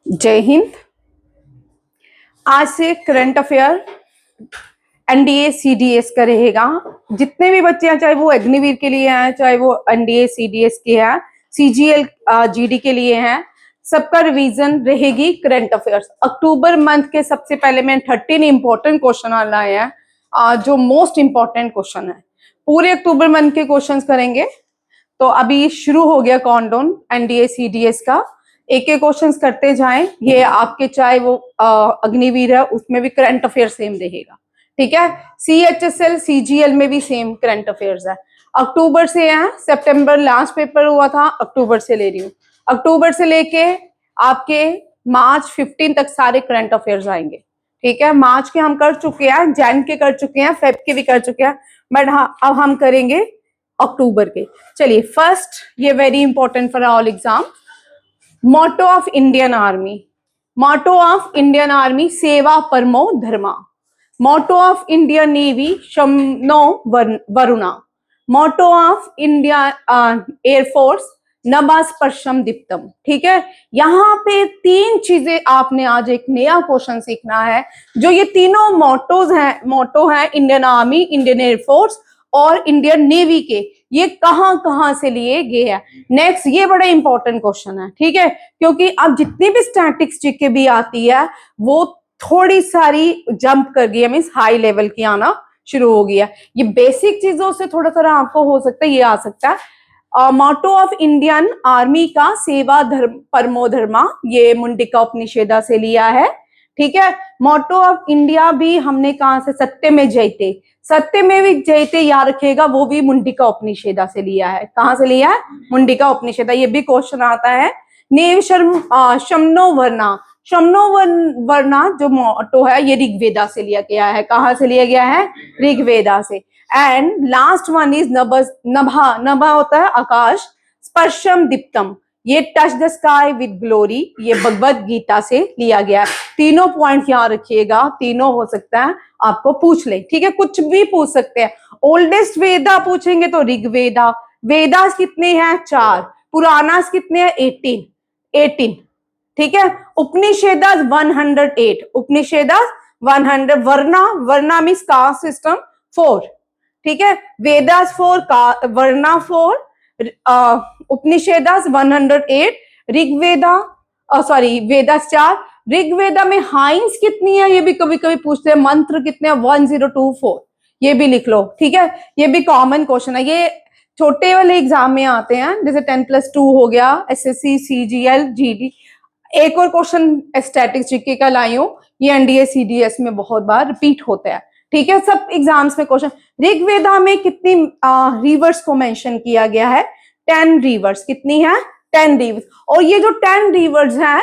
जय हिंद। आज से करंट अफेयर एनडीए सीडीएस का रहेगा। जितने भी बच्चे हैं, चाहे वो अग्निवीर के लिए हैं, चाहे वो एनडीए सीडीएस के हैं, सीजीएल जीडी के लिए हैं, सबका रिवीजन रहेगी करंट अफेयर्स। अक्टूबर मंथ के सबसे पहले मैं 13 इंपॉर्टेंट क्वेश्चन लाए हैं, जो मोस्ट इंपॉर्टेंट क्वेश्चन है। पूरे अक्टूबर मंथ के क्वेश्चंस करेंगे। तो अभी शुरू हो गया काउंटडाउन एनडीए सीडीएस का। एक एक क्वेश्चंस करते जाएं। ये आपके चाहे वो अग्निवीर है, उसमें भी करंट अफेयर सेम रहेगा। ठीक है। सीएचएसएल सीजीएल में भी सेम करंट अफेयर्स है। अक्टूबर से है, सितंबर लास्ट पेपर हुआ था, अक्टूबर से ले रही हूँ। अक्टूबर से लेके आपके मार्च 15 तक सारे करंट अफेयर्स आएंगे। ठीक है। मार्च के हम कर चुके हैं, जैन के कर चुके हैं, फेब के भी कर चुके हैं, बट हाँ अब हम करेंगे अक्टूबर के। चलिए, फर्स्ट, ये very important for all exam. Motto of Indian army. Motto of Indian army सेवा परमो धर्मा। मोटो ऑफ इंडियन नेवी शमनो वरुणा। मोटो ऑफ इंडिया एयरफोर्स नभा स्पर्शम दीप्तम। ठीक है। यहाँ पे तीन चीजें आपने आज एक नया क्वेश्चन सीखना है। जो ये तीनों मोटो है इंडियन आर्मी, इंडियन एयरफोर्स और इंडियन नेवी के, ये कहां कहां से लिए गए हैं। नेक्स्ट, ये बड़ा इंपॉर्टेंट क्वेश्चन है। ठीक है। क्योंकि अब जितनी भी स्टैटिक्स जीके भी आती है, वो थोड़ी सारी जंप कर गई है, मीन्स हाई लेवल की आना शुरू हो गया। ये बेसिक चीजों से थोड़ा थोड़ा आपको हो सकता है ये आ सकता है। मोटो ऑफ इंडियन आर्मी का सेवा धर्म परमो धर्मा, ये मुंडिका उपनिषेदा से लिया है। ठीक है। मोटो ऑफ इंडिया भी हमने कहा से, सत्य में जयते। सत्य में भी जयते याद रखिएगा, वो भी मुंडिका उपनिषेदा से लिया है। कहां से लिया है? मुंडिका उपनिषेदा। ये भी क्वेश्चन आता है। नेव शमनो वर्णा। शमनो वर्णा जो मोटो है, ये ऋग्वेदा से लिया गया है। कहां से लिया गया है? ऋग्वेदा से। एंड लास्ट वन इज नभा। नभा होता है आकाश। स्पर्शम दीप्तम, ये touch the sky with glory, ये भगवत गीता से लिया गया है। तीनों पॉइंट याद रखिएगा, तीनों हो सकता है आपको पूछ ले। ठीक है। कुछ भी पूछ सकते हैं। ओल्डेस्ट वेदा पूछेंगे तो ऋग्वेदा। वेदास कितने हैं? 4। पुराणास कितने हैं? 18। ठीक है। उपनिषेदास 108। उपनिषेदास 100। वर्णा, वर्णा मीन्स कास्ट सिस्टम 4। ठीक है। वेदास 4, वर्णा 4, उपनिषेदास 108, ऋग्वेदा सॉरी वेदास 4। ऋग्वेदा में हाइंस कितनी है, ये भी कभी कभी पूछते हैं। मंत्र कितने हैं? 1024, ये भी लिख लो। ठीक है। ये भी कॉमन क्वेश्चन है, ये छोटे वाले एग्जाम में आते हैं, जैसे 10+2 हो गया, एसएससी सीजीएल जीडी। एक और क्वेश्चन स्टैटिक्स जीके का लाई हूं, ये एनडीए सीडीएस में बहुत बार रिपीट होता है। ठीक है। सब एग्जाम्स में क्वेश्चन। ऋग्वेदा में कितनी रिवर्स को मेंशन किया गया है? 10 रिवर्स। कितनी है? 10 रिवर्स। और ये जो 10 रिवर्स हैं,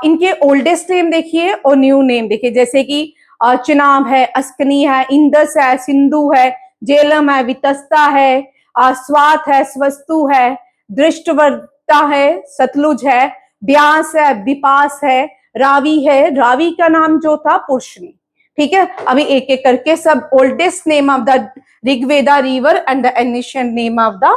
इनके ओल्डेस्ट नेम देखिए और न्यू नेम देखिए। जैसे कि चिनाब है, अस्कनी है, इंदस है, सिंधु है, जेलम है, वितस्ता है, स्वात है, स्वस्तु है, दृष्टवर्ता है, सतलुज है, ब्यास है, विपास है, रावी है। रावी का नाम जो था पुरुषनी। ठीक है। अभी एक एक करके सब oldest name of the Rigveda river and the ancient name of the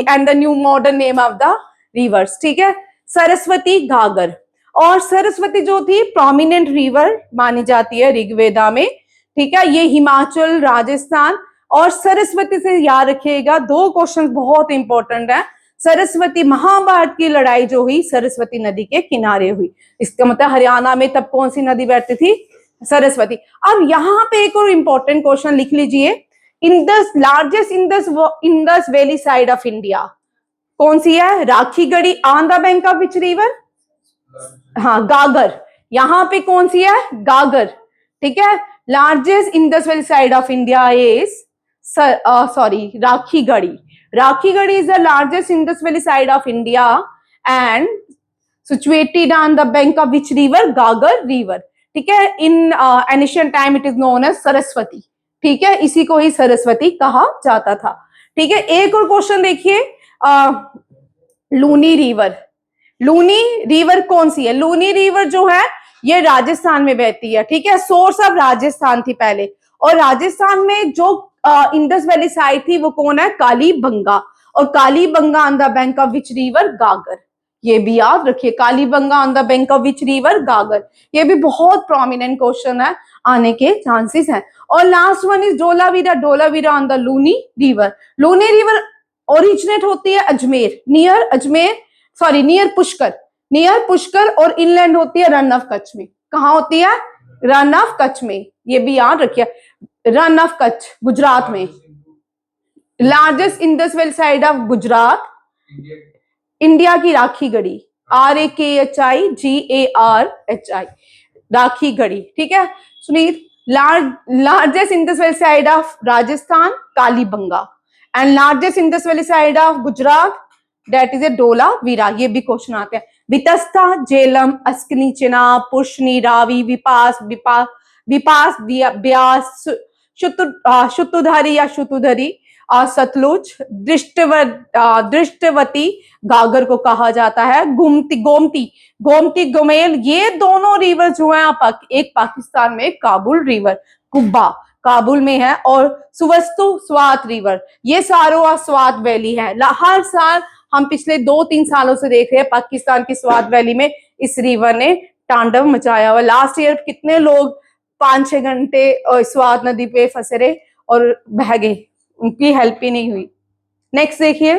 end the new modern name of the reverse. ठीक है। सरस्वती, घाघर। और सरस्वती जो थी प्रोमिनेंट रिवर मानी जाती है ऋग्वेदा में। ठीक है। ये हिमाचल, राजस्थान। और सरस्वती से याद रखिएगा, 2 क्वेश्चन बहुत इंपॉर्टेंट है। सरस्वती, महाभारत की लड़ाई जो हुई सरस्वती नदी के किनारे हुई। इसका मतलब हरियाणा में तब कौन सी नदी बहती थी? सरस्वती। अब यहाँ पे एक और इंपॉर्टेंट क्वेश्चन लिख लीजिए। Indus, largest Indus valley site of India कौन सी है? Rakhi Garhi. On the bank of which river? हाँ, गागर। यहाँ पे कौन सी है? गागर। ठीक है। Largest Indus valley site of India is Rakhi Garhi. Rakhi Garhi is the largest Indus Valley side of India and situated on the bank of which river? Gagar river. ठीक है। in ancient time it is known as Saraswati. ठीक है। इसी को ही सरस्वती कहा जाता था। ठीक है। एक और क्वेश्चन देखिए, लूनी रिवर। लूनी रिवर कौन सी है? लूनी रिवर जो है ये राजस्थान में बहती है। ठीक है। सोर्स ऑफ राजस्थान थी पहले। और राजस्थान में जो इंडस वैली साइड थी वो कौन है? कालीबंगा। और Kalibanga on the bank of which river? Ghaggar. ये भी याद रखिए। Kalibanga on the bank of which river? Ghaggar. ये भी बहुत प्रोमिनेंट क्वेश्चन है, आने के चांसेस हैं। और last one is Dholavira. Dholavira on the Luni river. Luni river originate होती है Ajmer, near Ajmer, sorry near Pushkar, near Pushkar, और इनलैंड होती है रन ऑफ कच्छ में। कहाँ होती है? रन ऑफ कच्छ में। ये भी याद रखिए, रन ऑफ कच्छ गुजरात में। Largest Indus valley site of Gujarat, India की Rakhigarhi, RAKHIGARHI, Rakhigarhi. ठीक है Sunil. Largest Indus valley site of Rajasthan, Kalibanga, and largest Indus valley site of Gujarat, that is a Dholavira. ये भी क्वेश्चन आते हैं। वितस्ता, झेलम, अस्कनी, चिनाब, पुष्नी, रावी, विपास, विपास, ब्यास, शुतुधारी या शुतुधरी, सतलुज, दृष्टवती गागर को कहा जाता है, गोमती, गोमती, गोमेल। ये दोनों रिवर जो है एक पाकिस्तान में काबुल रिवर, कुब्बा काबुल में है, और सुवस्तु, स्वात रिवर, ये सारों स्वात वैली है। हर साल हम पिछले 2-3 सालों से देख रहे हैं पाकिस्तान की स्वात वैली में इस रिवर ने तांडव मचाया हुआ। लास्ट ईयर कितने लोग 5-6 घंटे स्वात नदी पे फंसे रहे और बह गए, उनकी हेल्प ही नहीं हुई। नेक्स्ट देखिए,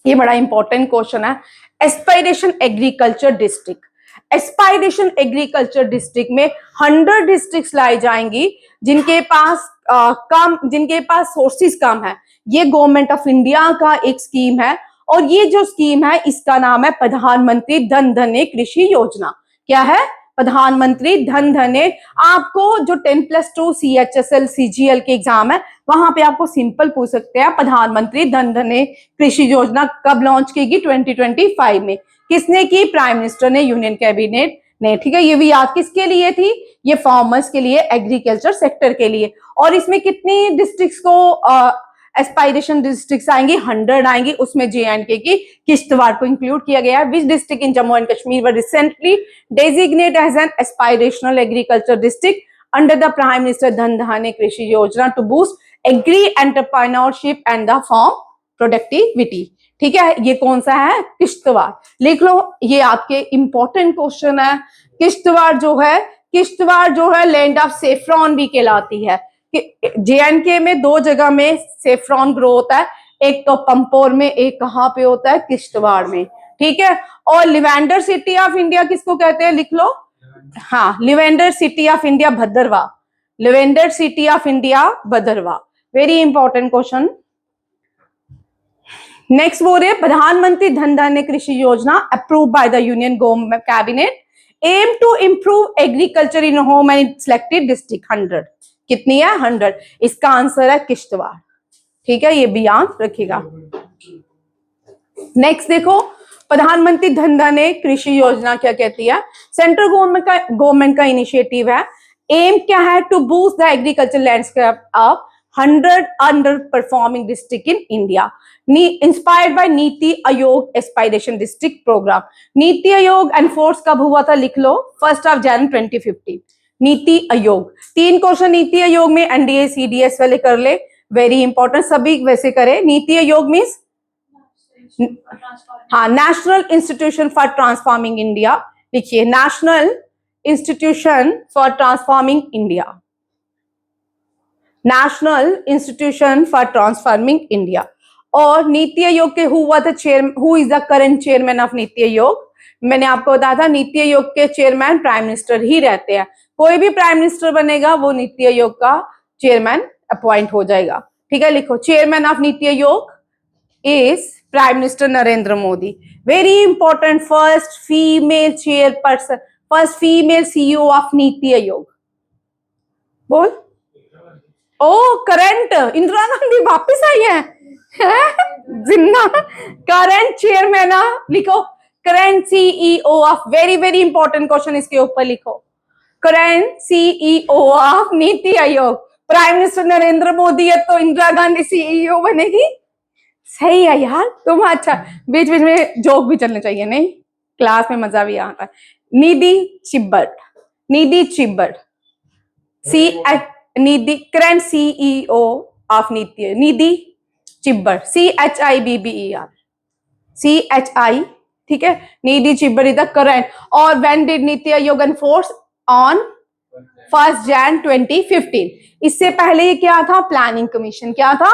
ये बड़ा इंपॉर्टेंट क्वेश्चन है। Aspiration agriculture district. Aspiration agriculture district में 100 डिस्ट्रिक्ट्स लाई जाएंगी जिनके पास जिनके पास सोर्सेज कम है। ये गवर्नमेंट ऑफ इंडिया का एक स्कीम है, और ये जो स्कीम है इसका नाम है प्रधानमंत्री धन धन्य कृषि योजना। क्या है? प्रधानमंत्री धन धन्य। आपको जो 10+2 CHSL CGL के एग्जाम है वहां पे आपको सिंपल पूछ सकते हैं, प्रधानमंत्री धन धन्य कृषि योजना कब लॉन्च की गई? 2025 में। किसने की? प्राइम मिनिस्टर ने, यूनियन कैबिनेट ने। ठीक है, ये भी याद किसके लिए थी? ये फार्मर्स के लिए, एग्रीकल्चर सेक्टर के लिए। और इसमें कितनी डिस्ट्रिक्ट्स को एस्पायरेशन डिस्ट्रिक्ट्स आएंगी? 100 आएंगी। उसमें JNK की किश्तवाड़ को इंक्लूड किया गया है। Which district in Jammu and Kashmir were recently designated as an aspirational agriculture district under the prime minister Dhan धान्य कृषि Yojana to boost agri entrepreneurship and the farm productivity. ठीक है, ये कौन सा है? किश्तवाड़। लिख लो, ये आपके इंपॉर्टेंट क्वेश्चन है। किश्तवाड़ जो है लैंड ऑफ सेफ्रॉन भी कहलाती है। JNK में 2 जगह में सेफ्रॉन ग्रो होता है, एक तो पंपोर में, एक कहाँ पे होता है? किश्तवाड़ में। ठीक है, और लिवेंडर सिटी ऑफ इंडिया किसको कहते हैं? लिख लो, हाँ, lavender city of India Bhaderwah. Lavender city of India Bhaderwah. Very important question. Next बोल रहे प्रधानमंत्री धन धान्य कृषि योजना approve by the union government cabinet aim to improve agriculture in home and selected district. 100 कितनी है? 100। इसका आंसर है किश्तवाड़। ठीक है, ये भी याद रखिएगा। नेक्स्ट देखो, प्रधानमंत्री धन धान्य कृषि योजना क्या कहती है? सेंट्रल गवर्नमेंट का इनिशिएटिव है। एम क्या है? To boost the agriculture landscape of 100 under performing district in India, inspired by Niti Aayog aspiration district programme. नीति आयोग एनफोर्स कब हुआ था? लिख लो, 1 जनवरी 2015। नीति आयोग। 3 क्वेश्चन नीति आयोग में NDA CDS वाले कर ले, वेरी इंपॉर्टेंट, सभी वैसे करे। नीति आयोग मीन्स, हाँ, national institution for transforming India. लिखिए, national institution for transforming India, national institution for transforming India. और नीति आयोग के who is the current chairman of NITI Aayog? मैंने आपको बताया था नीति आयोग के चेयरमैन प्राइम मिनिस्टर ही रहते हैं। कोई भी प्राइम मिनिस्टर बनेगा वो नीति आयोग का चेयरमैन अपॉइंट हो जाएगा। ठीक है, लिखो, चेयरमैन ऑफ नीति आयोग is prime minister Narendra Modi. Very important, first female chairperson, first female CEO of NITI आयोग। बोल। ओ, करंट इंदिरा गांधी वापस आई है, जिन्ना करंट चेयरमैन। लिखो, current CEO of, very very important question इसके ऊपर लिखो, करंट CEO ऑफ नीति आयोग। प्राइम मिनिस्टर नरेंद्र मोदी है तो इंदिरा गांधी CEO बनेगी। सही है यार तुम। अच्छा, बीच बीच में जोक भी चलने चाहिए, नहीं? क्लास में मजा भी आता है। Nidhi Chhibber, Nidhi Chhibber, Nidhi current CEO of Nidhi Chhibber, CHIBBER, CHITBBER, ठीक है, नीति चिब्बरी द करंट। और when did NITI Aayog enforce? On 1 Jan 2015। इससे पहले ये क्या था? Planning commission. क्या था?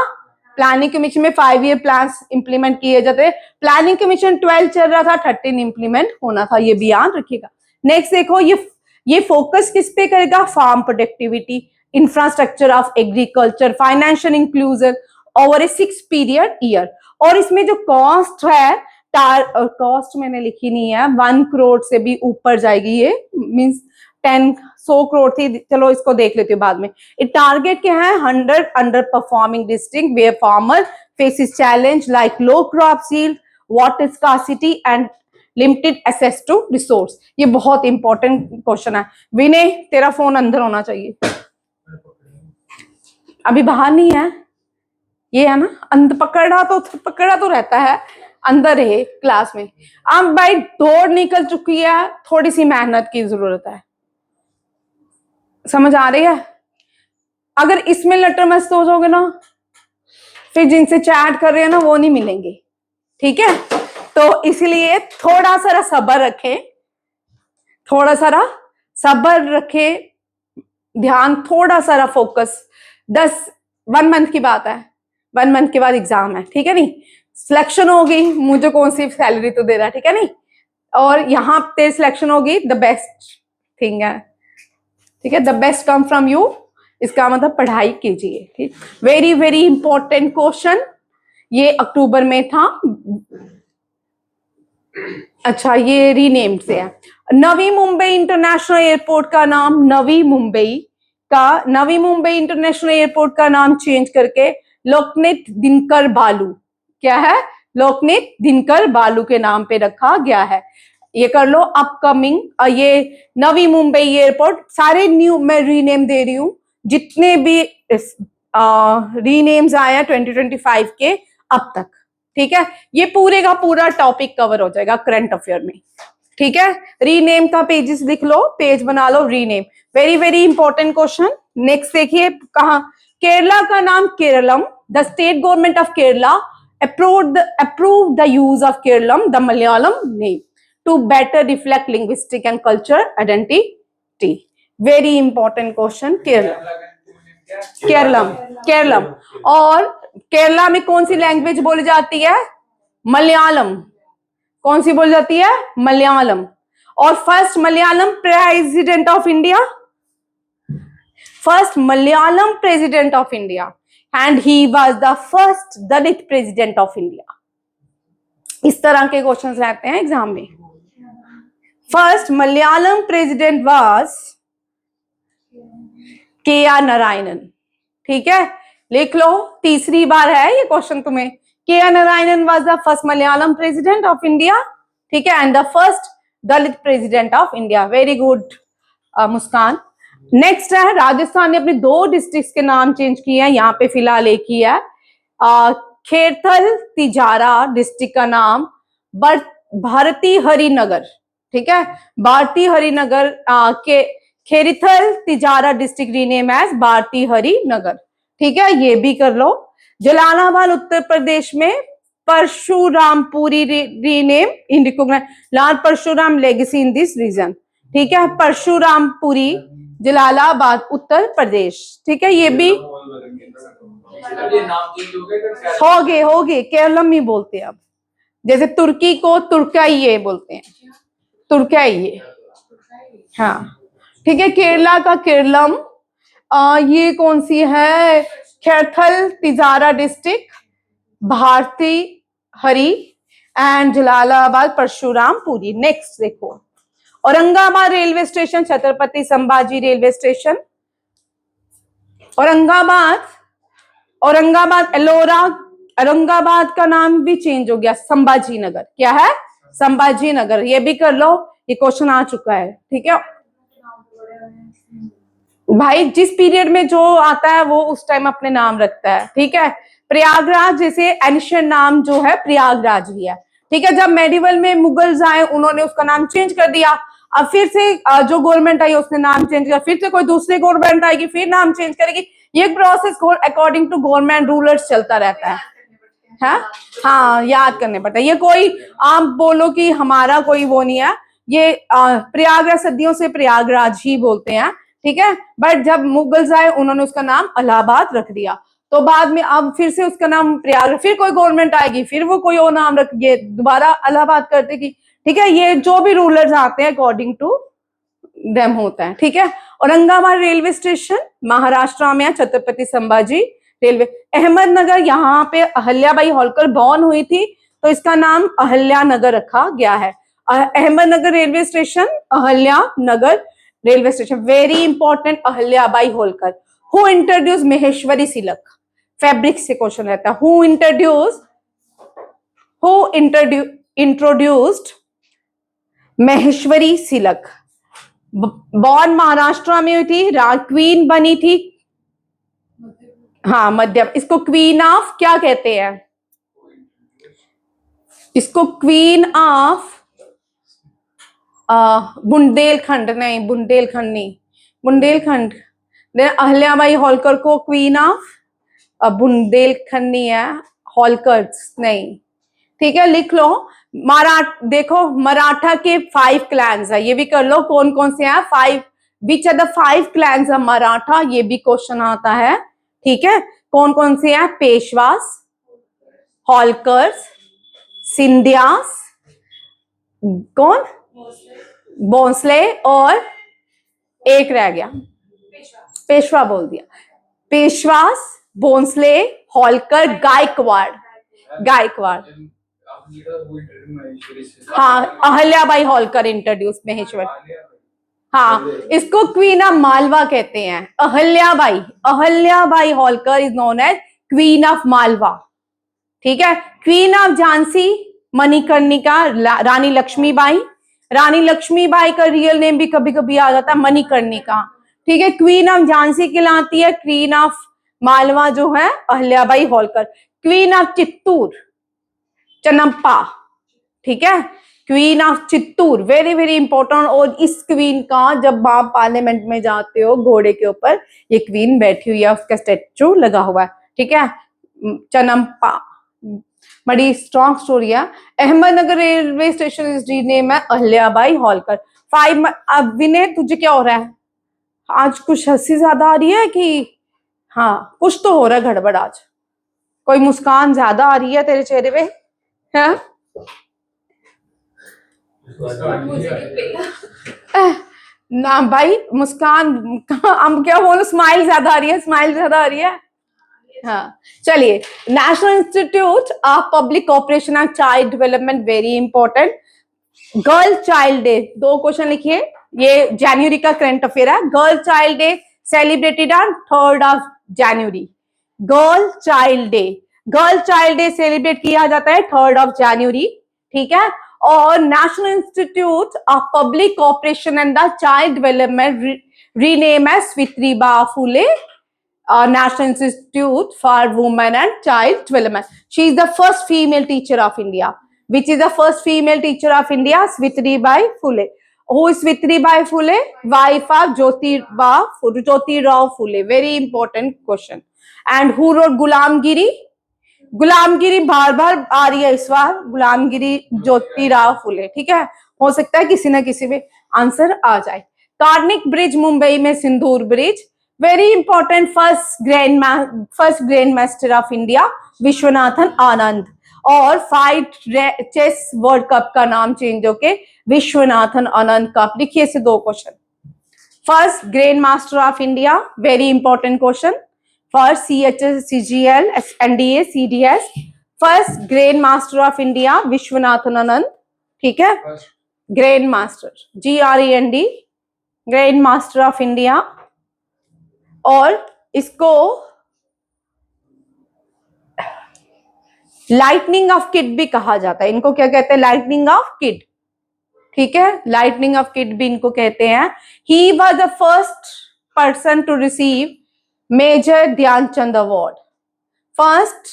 प्लानिंग कमीशन में 5 ईयर प्लान इंप्लीमेंट किए जाते। प्लानिंग कमीशन 12 चल रहा था, 13 इंप्लीमेंट होना था, ये भी याद रखिएगा। नेक्स्ट देखो, ये फोकस किस पे करेगा? Farm productivity, infrastructure of agriculture, financial inclusion over a 6 period year. और इसमें जो कॉस्ट है, कॉस्ट मैंने लिखी नहीं है, 1 करोड़ से भी ऊपर जाएगी, ये मीन्स 100 करोड़ थी, चलो इसको देख लेते हो बाद में। टारगेट क्या है? 100 under performing district where farmer faces challenge like low crop yield, water scarcity and limited access to resource. ये बहुत इंपॉर्टेंट क्वेश्चन है। विनय, तेरा फोन अंदर होना चाहिए, अभी बाहर नहीं है, ये है ना, अंदर पकड़ा तो रहता है, अंदर है क्लास में। अब भाई दौड़ निकल चुकी है, थोड़ी सी मेहनत की जरूरत है, समझ आ रही है? अगर इसमें लटर मस्त हो जाओगे ना, फिर जिनसे चैट कर रहे हैं ना वो नहीं मिलेंगे, ठीक है? तो इसलिए थोड़ा सारा सब्र रखें, थोड़ा सारा सब्र रखें, ध्यान, थोड़ा सारा फोकस। 1 मंथ की बात है, 1 मंथ के बाद एग्जाम है, ठीक है नहीं? सिलेक्शन होगी, मुझे कौन सी सैलरी तो दे रहा है, ठीक है नहीं? और यहाँ पे सिलेक्शन होगी, द बेस्ट थिंग है, ठीक है? The best come from you, इसका मतलब पढ़ाई कीजिए, ठीक? वेरी वेरी इंपॉर्टेंट क्वेश्चन, ये अक्टूबर में था। अच्छा, ये रीनेम्ड से है। नवी मुंबई इंटरनेशनल एयरपोर्ट का नाम नवी मुंबई इंटरनेशनल एयरपोर्ट का नाम चेंज करके लोकनाथ दिनकर बालू, क्या है? लोकनाथ दिनकर बालू के नाम पे रखा गया है। ये कर लो। अपकमिंग ये नवी मुंबई एयरपोर्ट, सारे न्यू मैं रीनेम दे रही हूं, जितने भी रीनेम्स आए हैं 2025 के अब तक, ठीक है? ये पूरे का पूरा टॉपिक कवर हो जाएगा करंट अफेयर में, ठीक है? रीनेम का पेजेस लिख लो, पेज बना लो, rename, very very important question. Next देखिए, कहा केरला का नाम Keralam, the state government of Kerala approved the use of Kerala, the Malayalam name, to better reflect linguistic and cultural identity. Very important question. Keralam. और केरला में कौन सी लैंग्वेज बोली जाती है? मलयालम। कौन सी बोली जाती है? मलयालम। और first Malayalam president of India, first Malayalam president of India, and he was the first Dalit president of India. इस तरह के क्वेश्चंस रहते हैं एग्जाम में। First Malayalam president was KR. Narayanan, ठीक है? लिख लो, तीसरी बार है ये क्वेश्चन तुम्हें। KR. Narayanan was the first Malayalam president of India, ठीक है, and the first Dalit president of India. Very good Muskan. Next है, राजस्थान ने अपने 2 डिस्ट्रिक्ट्स के नाम चेंज किए हैं, यहाँ पे फिलहाल एक ही है। खेरथल तिजारा डिस्ट्रिक्ट का नाम भारती हरिनगर, ठीक है? भारती हरिनगर के Khairthal Tijara district rename as Bharati Harinagar, ठीक है? ये भी कर लो। जलालाबाद उत्तर प्रदेश में Parshurampuri rename in recognize lord Parshuram legacy in this region, ठीक है? परशुरामपुरी, जलालाबाद उत्तर प्रदेश, ठीक है? ये भी हो गए केरलम ही बोलते हैं अब, जैसे तुर्की को तुर्काई बोलते हैं, तुर्काई, हाँ, ठीक है? केरला का केरलम। ये कौन सी है? Khairthal Tijara district, Bharati Hari and Jalalabad Parshurampuri. Next देखो, Aurangabad railway station, Chhatrapati Sambhaji railway station, Aurangabad Ellora, Aurangabad का नाम भी चेंज हो गया, संभाजी नगर। क्या है? संभाजी नगर। ये भी कर लो, ये क्वेश्चन आ चुका है, ठीक है भाई? जिस पीरियड में जो आता है वो उस टाइम अपने नाम रखता है, ठीक है? प्रयागराज जैसे एंशिएंट नाम जो है प्रयागराज भी है, ठीक है? जब मेडिवल में मुगल्स आए उन्होंने उसका नाम चेंज कर दिया, अब फिर से जो गवर्नमेंट आई उसने नाम चेंज किया, फिर से कोई दूसरी गवर्नमेंट आएगी फिर नाम चेंज करेगी। ये process according to government rulers चलता रहता है, है, हाँ याद करने पड़ता है। ये कोई आप बोलो कि हमारा कोई वो नहीं है, ये प्रयागराज सदियों से प्रयागराज ही बोलते हैं, ठीक है। बट जब मुगल्स आए उन्होंने उसका नाम इलाहाबाद रख दिया, तो बाद में अब फिर से उसका नाम प्रयागराज, फिर कोई गवर्नमेंट आएगी फिर वो कोई और नाम रख के दोबारा इलाहाबाद कर देगी, ठीक है। ये जो भी रूलर्स आते हैं अकॉर्डिंग टू डेम होता है, ठीक है। औरंगाबाद रेलवे स्टेशन महाराष्ट्र में है, छत्रपति संभाजी रेलवे। अहमदनगर, यहाँ पे अहल्याबाई होलकर बॉर्न हुई थी तो इसका नाम अहल्यानगर रखा गया है। Ahmednagar railway station, Ahilyanagar railway station, very important. Ahilyabai Holkar. Who introduce Maheshwari silk, fabric से क्वेश्चन रहता है। Who introduced Maheshwari silk, born Maharashtra में हुई थी, क्वीन बनी थी, हाँ मध्य। इसको क्वीन ऑफ क्या कहते हैं, इसको क्वीन ऑफ बुंदेलखंड, नहीं बुंदेलखंड नहीं, बुंदेलखंड। अहल्याबाई होलकर को क्वीन ऑफ बुंदेलखंड नहीं है, होलकर्स नहीं, ठीक है। लिख लो। देखो मराठा के 5 क्लैंस है, ये भी कर लो कौन कौन से हैं 5, which are the 5 clans of Maratha, ये भी क्वेश्चन आता है, ठीक है। कौन कौन से हैं, पेशवास, होलकर्स, सिंधियास, कौन, भोंसले, और एक रह गया, पेशवा बोल दिया, पेशवास, भोंसले, होलकर, गायकवाड़, गायकवाड़। हाँ अहल्याबाई होलकर इंट्रोड्यूस महेश्वर, हाँ इसको क्वीन ऑफ मालवा कहते हैं। Ahilyabai Holkar is known as queen of Malwa, ठीक है। Queen of Jhansi Manikarnika, Rani Lakshmibai. रानी लक्ष्मीबाई का रियल नेम भी कभी कभी आ जाता है मणिकर्णिका, ठीक है। क्वीन ऑफ झांसी कहलाती है, क्वीन ऑफ मालवा जो है अहल्याबाई होलकर। क्वीन ऑफ चित्तूर चनम्पा, ठीक है। Queen of Chittoor, very very important. और इस क्वीन का जब आप पार्लियामेंट में जाते हो घोड़े के ऊपर ये क्वीन बैठी हुई है, उसका स्टेचू लगा हुआ है, ठीक है। चनम्पा, बड़ी स्ट्रॉन्ग स्टोरी है। अहमदनगर रेलवे स्टेशन इस नेम है अहल्याबाई होलकर। 5। अब विनय तुझे क्या हो रहा है, आज कुछ हंसी ज्यादा आ रही है कि, हाँ कुछ तो हो रहा है गड़बड़ आज, कोई मुस्कान ज्यादा आ रही है तेरे चेहरे पे, है ना भाई मुस्कान, हम क्या बोलो, स्माइल ज्यादा आ रही है, स्माइल ज्यादा आ रही है, हाँ। चलिए, national institute of public cooperation and child development, very important. Girl child day, 2 question लिखिए, ये जनवरी का करंट अफेयर है। Girl child day celebrated on 3rd of January। Girl child day, girl child day celebrate किया जाता है 3rd of January, ठीक है। और national institute of public cooperation and the child development rename as Savitribai Phule National Institute for Women and Child Development. She is the first female teacher of India. Which is the first female teacher of India? Savitribai Phule. Who is Savitribai Phule? Wife of Jyotirao Phule. Very important question. And who wrote Gulamgiri? गुलामगिरी बार बार आ रही है इस बार, गुलामगिरी ज्योतिराव फुले, ठीक है। हो सकता है किसी ना किसी में आंसर आ जाए। कार्निक ब्रिज मुंबई में, Sindoor bridge, very important. First grand master of India Viswanathan Anand. और 5 चेस वर्ल्ड कप का नाम चेंज होके विश्वनाथन आनंद कप। लिखिए इसे 2 question. First grand master of India, very important question for CHS, CGL, NDA, CDS. First grand master of India Viswanathan Anand, ठीक है। Grand master, GRAND, grand master of India. और इसको lightning of kid भी कहा जाता है। इनको क्या कहते हैं, लाइटनिंग ऑफ किड, ठीक है। लाइटनिंग ऑफ किड भी इनको कहते हैं। He was the first person to receive major Dhyanchand award, first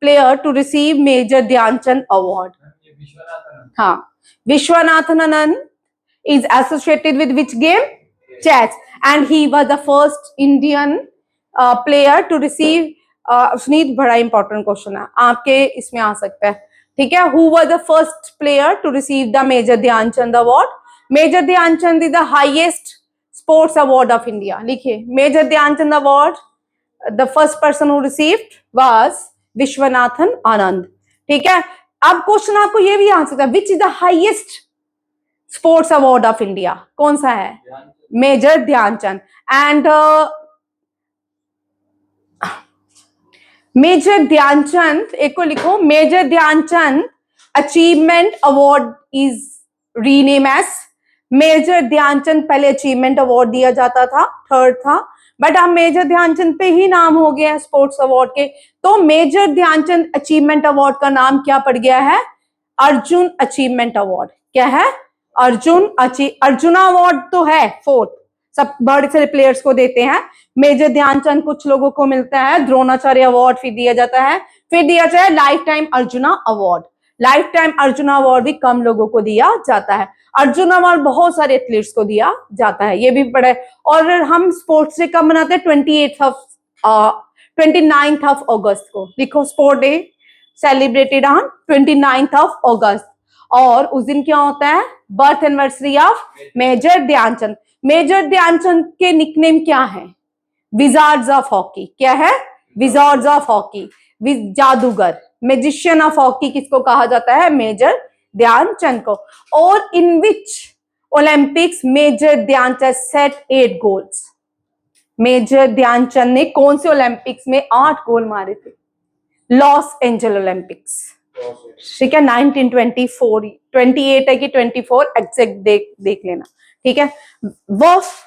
player to receive major Dhyanchand award. हाँ, विश्वनाथन आनंद is associated with which game? Chess. And he was the first Indian player to receive Sunit बड़ा important question है, आपके इसमें आ सकता है, ठीक है। Who was the first player to receive the major Dhyanchand award? Major Dhyan Chand is the highest sports award of India. लिखिए, major Dhyanchand award, the first person who received was Viswanathan Anand, ठीक है। अब क्वेश्चन आपको ये भी आ सकता है, which is the highest sports award of India? कौन सा है? Major Dhyanchand. And major Dhyanchand, एक को लिखो, major Dhyanchand achievement award is rename as major Dhyanchand. पहले अचीवमेंट अवार्ड दिया जाता था, थर्ड था, बट अब मेजर ध्यानचंद पे ही नाम हो गया है स्पोर्ट्स अवार्ड के, तो मेजर ध्यानचंद अचीवमेंट अवार्ड का नाम क्या पड़ गया है? Arjun achievement award. क्या है? अर्जुना अवार्ड तो है फोर्थ, सब बड़े सारे प्लेयर्स को देते हैं। मेजर ध्यानचंद कुछ लोगों को मिलता है, द्रोणाचार्य अवार्ड फिर दिया जाता है, फिर दिया जाता है life time arjuna award. Life time arjuna award भी कम लोगों को दिया जाता है। अर्जुना अवार्ड बहुत सारे एथलीट्स को दिया जाता है, ये भी पढ़े। और हम स्पोर्ट्स डे कब मनाते हैं? 29th ऑफ अगस्त को। लिखो, sport day celebrated on 29th of August. और उस दिन क्या होता है? Birth anniversary of major Dhyan Chand. Major Dhyan Chand के निकनेम क्या है? Wizards of hockey. क्या है? विजार्ड्स ऑफ हॉकी, जादूगर, मैजिशियन ऑफ हॉकी किसको कहा जाता है? मेजर ध्यानचंद को। और in which Olympics major Dhyan Chand set 8 goals? Major Dhyan Chand ने कौन से ओलंपिक्स में 8 गोल मारे थे? लॉस एंजल ओलंपिक्स, ठीक है, 1924, 28 है कि 24 एग्जैक्ट देख लेना, ठीक है। वर्फ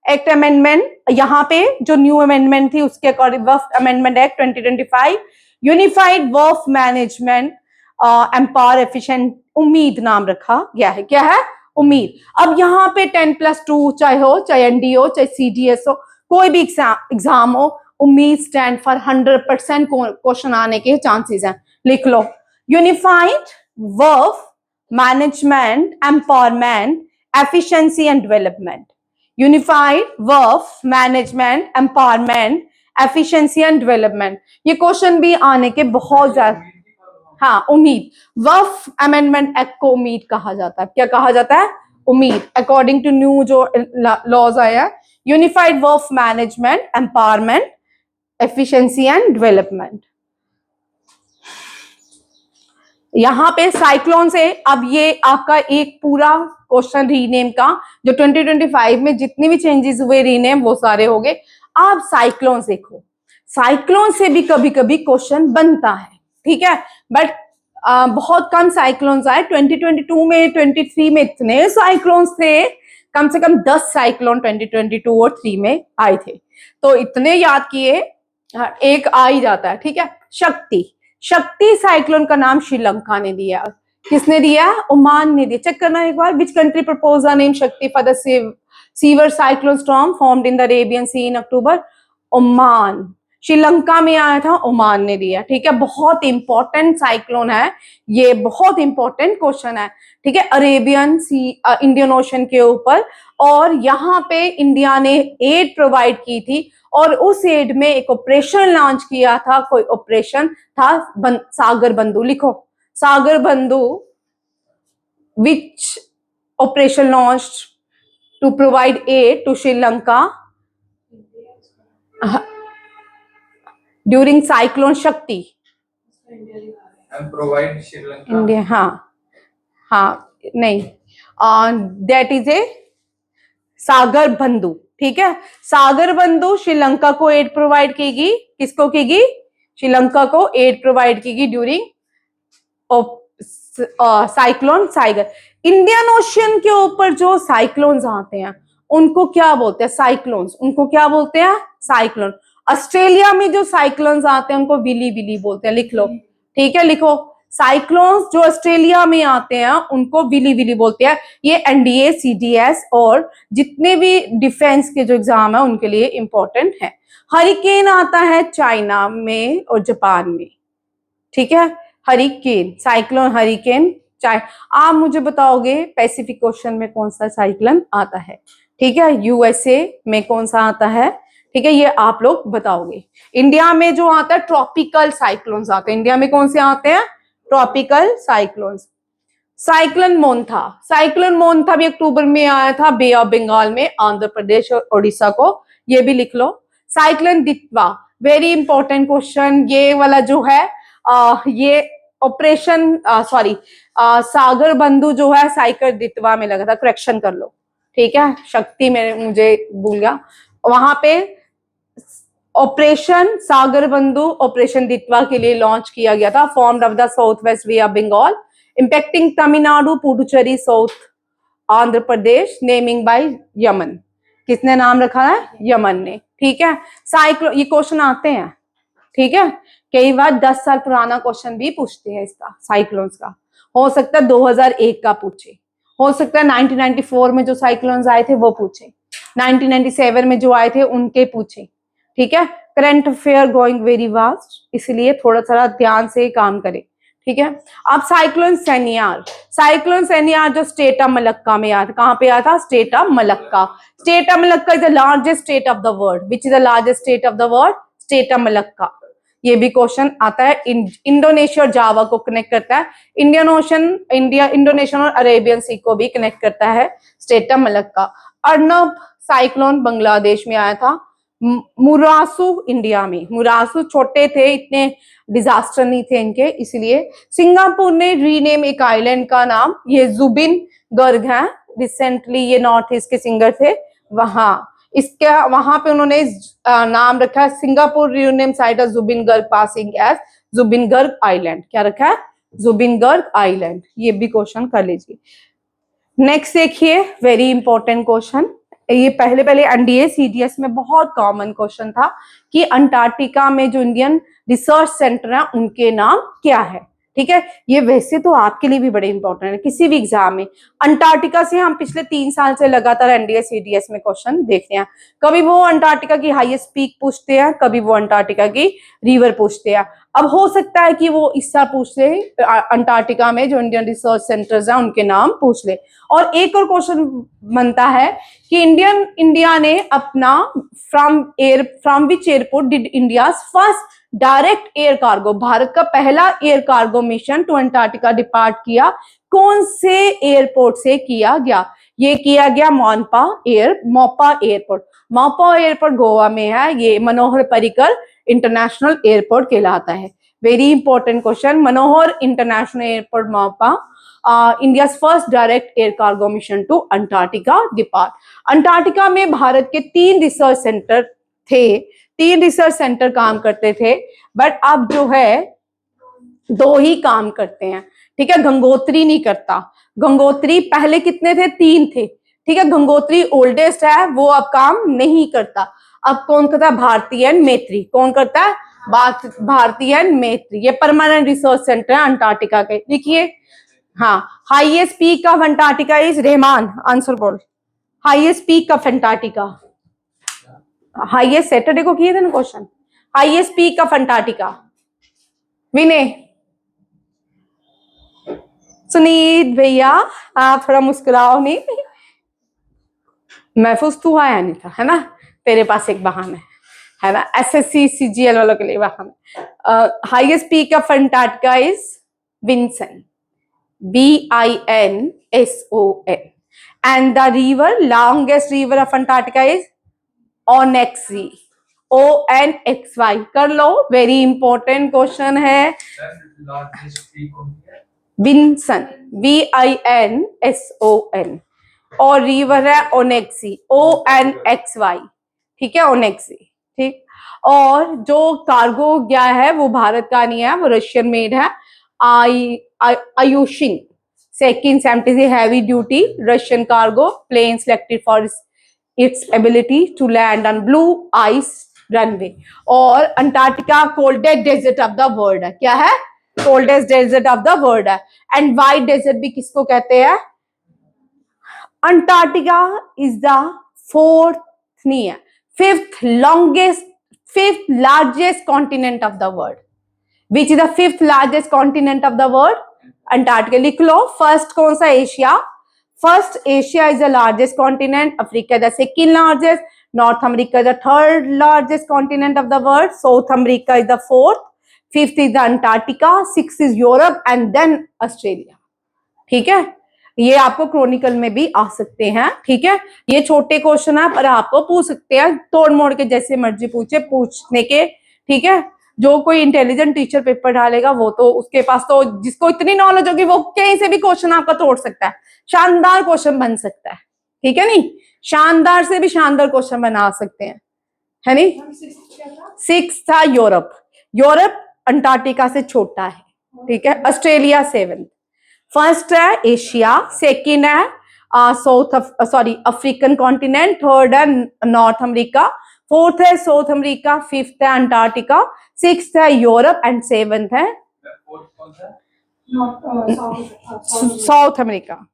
एक्ट अमेंडमेंट, यहाँ पे जो न्यू अमेंडमेंट थी उसके according Waqf amendment act 2025, unified Waqf management empower efficient, उम्मीद नाम रखा गया है। क्या है? उम्मीद। अब यहाँ पे 10+2 चाहे हो, चाहे एनडी हो, चाहे सीडीएस हो, कोई भी एग्जाम हो, उम्मीद स्टैंड फॉर 100% क्वेश्चन आने के चांसेस हैं। लिख लो, unified Waqf management empowerment efficiency and development. Unified Waqf management empowerment efficiency and development, ये क्वेश्चन भी आने के बहुत ज्यादा। हाँ, उम्मीद। वर्फ अमेंडमेंट एक्ट को उम्मीद कहा जाता है। क्या कहा जाता है? उम्मीद, अकॉर्डिंग टू न्यू जो लॉज आया, unified Waqf management empowerment efficiency and development. यहां पे साइक्लोन से, अब ये आपका एक पूरा क्वेश्चन रीनेम का, जो 2025 में जितने भी चेंजेस हुए रीनेम वो सारे हो गए। आप साइक्लोन देखो, साइक्लोन से भी कभी कभी क्वेश्चन बनता है, ठीक है, बट बहुत कम साइक्लोन्स आए। 2022 में, 23 में इतने साइक्लोन्स थे, कम से कम 10 साइक्लोन 2022 और 3 में आए थे, तो इतने याद किए, एक आ ही जाता है, ठीक है। शक्ति, शक्ति साइक्लोन का नाम श्रीलंका ने दिया। किसने दिया? ओमान ने दिया। चेक करना एक बार, which country propose the name Shakti for the severe cyclone storm formed in the Arabian sea in October? Oman. Sri Lanka में आया था, ओमान ने दिया, ठीक है। बहुत इंपॉर्टेंट साइक्लोन है ये, बहुत इंपॉर्टेंट क्वेश्चन है, ठीक है, अरेबियन सी इंडियन ओशन के ऊपर। और यहाँ पे इंडिया ने एड प्रोवाइड की थी, और उस एड में एक ऑपरेशन लॉन्च किया था। कोई ऑपरेशन था सागर बंधु। लिखो, Sagar Bandhu, which operation launched to provide aid to Sri Lanka during cyclone Shakti? India. हाँ, नहीं, दैट इज ए सागर बंधु, ठीक है। सागर बंधु श्रीलंका को एड प्रोवाइड कीगी। किसको कीगी? श्रीलंका को एड प्रोवाइड कीगी ड्यूरिंग साइक्लोन साइगर। इंडियन ओशन के ऊपर जो साइक्लोन्स आते हैं उनको क्या बोलते हैं? साइक्लोन्स। उनको क्या बोलते हैं? साइक्लोन। ऑस्ट्रेलिया में जो साइक्लोन्स आते हैं उनको विली विली बोलते हैं। लिख लो, ठीक है, लिखो, साइक्लोन्स जो ऑस्ट्रेलिया में आते हैं उनको विली विली बोलते हैं। ये एनडीए, सीडीएस और जितने भी डिफेंस के जो एग्जाम है उनके लिए इंपॉर्टेंट है। हरिकेन आता है चाइना में और जापान में, ठीक है। हरिकेन, साइक्लोन हरिकेन आप मुझे बताओगे पैसिफिक ओशन में कौन सा साइक्लोन आता है, ठीक है। यूएसए में कौन सा आता है, ठीक है, ये आप लोग बताओगे। इंडिया में जो आता है ट्रॉपिकल साइक्लोन्स आते हैं। इंडिया में कौन से आते हैं? Tropical cyclones. साइक्लोन मोन्था भी अक्टूबर में आया था बे ऑफ बंगाल में, आंध्र प्रदेश और उड़ीसा को, ये भी लिख लो। Cyclone Ditwah, very important question, ये वाला जो है ये ऑपरेशन सॉरी सागर बंधु जो है साइक्लोन दित्वा में लगा था, करेक्शन कर लो, ठीक है, शक्ति में मुझे भूल गया, वहां पे ऑपरेशन सागर बंधु ऑपरेशन दित्वा के लिए लॉन्च किया गया था, formed of the south west bay of Bengal, impacting Tamil Nadu, Puducherry, South Andhra Pradesh, naming by Yemen. किसने नाम रखा है? यमन ने, ठीक है। साइक्लोन, ये क्वेश्चन आते हैं, ठीक है, कई बार 10 साल पुराना क्वेश्चन भी पूछते हैं इसका, साइक्लोन्स का। हो सकता है 2001 का पूछे, हो सकता है 1994 में जो साइक्लोन्स आए थे वो पूछे, 1997 में जो आए थे उनके पूछे, ठीक है। Current affair going very vast, इसलिए थोड़ा सा ध्यान से काम करें, ठीक है। अब साइक्लोन सेनियार जो स्टेट ऑफ मलक्का में आया था, कहां पे आया था? State of Malacca. State of Malacca is the largest state of the world. Which is the largest state of the world? State of Malacca. ये भी क्वेश्चन आता है। इंडोनेशिया और जावा को कनेक्ट करता है, इंडियन ओशन, इंडोनेशियन और अरेबियन सी को भी कनेक्ट करता है state of Malacca. Arnab cyclone Bangladesh में आया था। मुरासू इंडिया में, मुरासू छोटे थे, इतने डिजास्टर नहीं थे इनके, इसलिए सिंगापुर ने रीनेम एक आइलैंड का नाम, ये जुबिन गर्ग है, रिसेंटली ये नॉर्थ ईस्ट के सिंगर थे, वहां इसका वहां पे उन्होंने नाम रखा है, Singapore rename site of Zubeen Garg passing as Zubeen Garg island. क्या रखा है? जुबिन गर्ग आइलैंड। ये भी क्वेश्चन कर लीजिए। नेक्स्ट देखिए, वेरी इंपॉर्टेंट क्वेश्चन, ये पहले एनडीए सीडीएस में बहुत कॉमन क्वेश्चन था कि अंटार्कटिका में जो इंडियन रिसर्च सेंटर है उनके नाम क्या है, ठीक है। ये वैसे तो आपके लिए भी बड़े इंपॉर्टेंट है किसी भी एग्जाम में। अंटार्कटिका से हम पिछले 3 साल से लगातार एनडीए सीडीएस में क्वेश्चन देखते हैं, कभी वो अंटार्कटिका की हाईएस्ट पीक पूछते हैं, कभी वो अंटार्कटिका की रिवर पूछते हैं। अब हो सकता है कि वो इस साल पूछ ले अंटार्कटिका में जो इंडियन रिसर्च सेंटर्स हैं उनके नाम पूछ ले। और एक और क्वेश्चन बनता है कि इंडिया ने अपना from which airport did India first direct air cargo, Bharat का पहला air cargo mission to Antarctica depart किया, कौन से एयरपोर्ट से किया गया? ये किया गया मोपा एयरपोर्ट। मोपा एयरपोर्ट गोवा में है, ये मनोहर पर्रिकर इंटरनेशनल एयरपोर्ट कहलाता है। Very important question, Manohar international airport Mopa, India first direct air cargo mission to Antarctica depart. Antarctica में भारत के 3 रिसर्च सेंटर थे, 3 रिसर्च सेंटर काम करते थे, बट अब जो है 2 ही काम करते हैं, ठीक है। गंगोत्री नहीं करता, गंगोत्री पहले कितने थे? 3 थे, ठीक है। गंगोत्री ओल्डेस्ट है, वो अब काम नहीं करता। अब कौन करता है? भारती एंड मैत्री। कौन करता है? भारती एंड मैत्री। ये परमानेंट रिसर्च सेंटर है अंटार्कटिका के। देखिए, हाँ, highest peak of Antarctica is, Rahman answer बोल, highest peak of Antarctica, highest Saturday को किए थे ना question, highest peak of Antarctica, Vinay, Sunit भैया, आप थोड़ा मुस्कुराओ नहीं, महफूज तू आया नहीं था, है ना, तेरे पास एक बहाना है ना, एसएससी सीजीएल वालों के लिए बहाना। Highest peak of Antarctica is Vinson, VINSON, and the river, longest river of Antarctica is Onyxy, ONXY। कर लो, वेरी इंपॉर्टेंट क्वेश्चन है। विंसन, VINSON, और रिवर है ओनेक्सी, ONXY, ठीक है, ओनेक्सी, ठीक। और जो कार्गो गया है वो भारत का नहीं है, वो रशियन मेड है, Ilyushin 270 heavy duty Russian cargo plane selected for its ability to land on blue ice runway। और Antarctica coldest desert of the world है, क्या है? Coldest desert of the world है। एंड वाइट डेजर्ट भी किसको कहते हैं? अंटार्कटिका इज द 4th नहीं है, 5th largest continent of the world. Which is the 5th largest continent of the world? Antarctica. लिख लो, फर्स्ट कौन सा? Asia. First Asia is the largest continent, Africa the 2nd largest, North America is the third largest continent of the world, South America is the fourth, fifth is the Antarctica, six is Europe and then Australia. ठीक है, ये आपको Chronicle में भी आ सकते हैं। ठीक है, ये छोटे क्वेश्चन है पर आपको पूछ सकते हैं, तोड़ मोड़ के जैसे मर्जी पूछने के। ठीक है, जो कोई इंटेलिजेंट टीचर पेपर डालेगा वो तो उसके पास तो जिसको इतनी नॉलेज होगी वो कहीं से भी क्वेश्चन आपका तोड़ सकता है, शानदार क्वेश्चन बन सकता है। ठीक है, नहीं शानदार से भी शानदार क्वेश्चन बना सकते हैं, है नहीं। सिक्स था यूरोप, यूरोप अंटार्कटिका से छोटा है। ठीक है, ऑस्ट्रेलिया सेवेंथ, फर्स्ट है एशिया, सेकंड है अफ्रीकन कॉन्टिनेंट, थर्ड है नॉर्थ अमेरिका, फोर्थ है साउथ अमेरिका, फिफ्थ है अंटार्कटिका, सिक्स्थ है यूरोप एंड सेवेंथ है साउथ अमेरिका।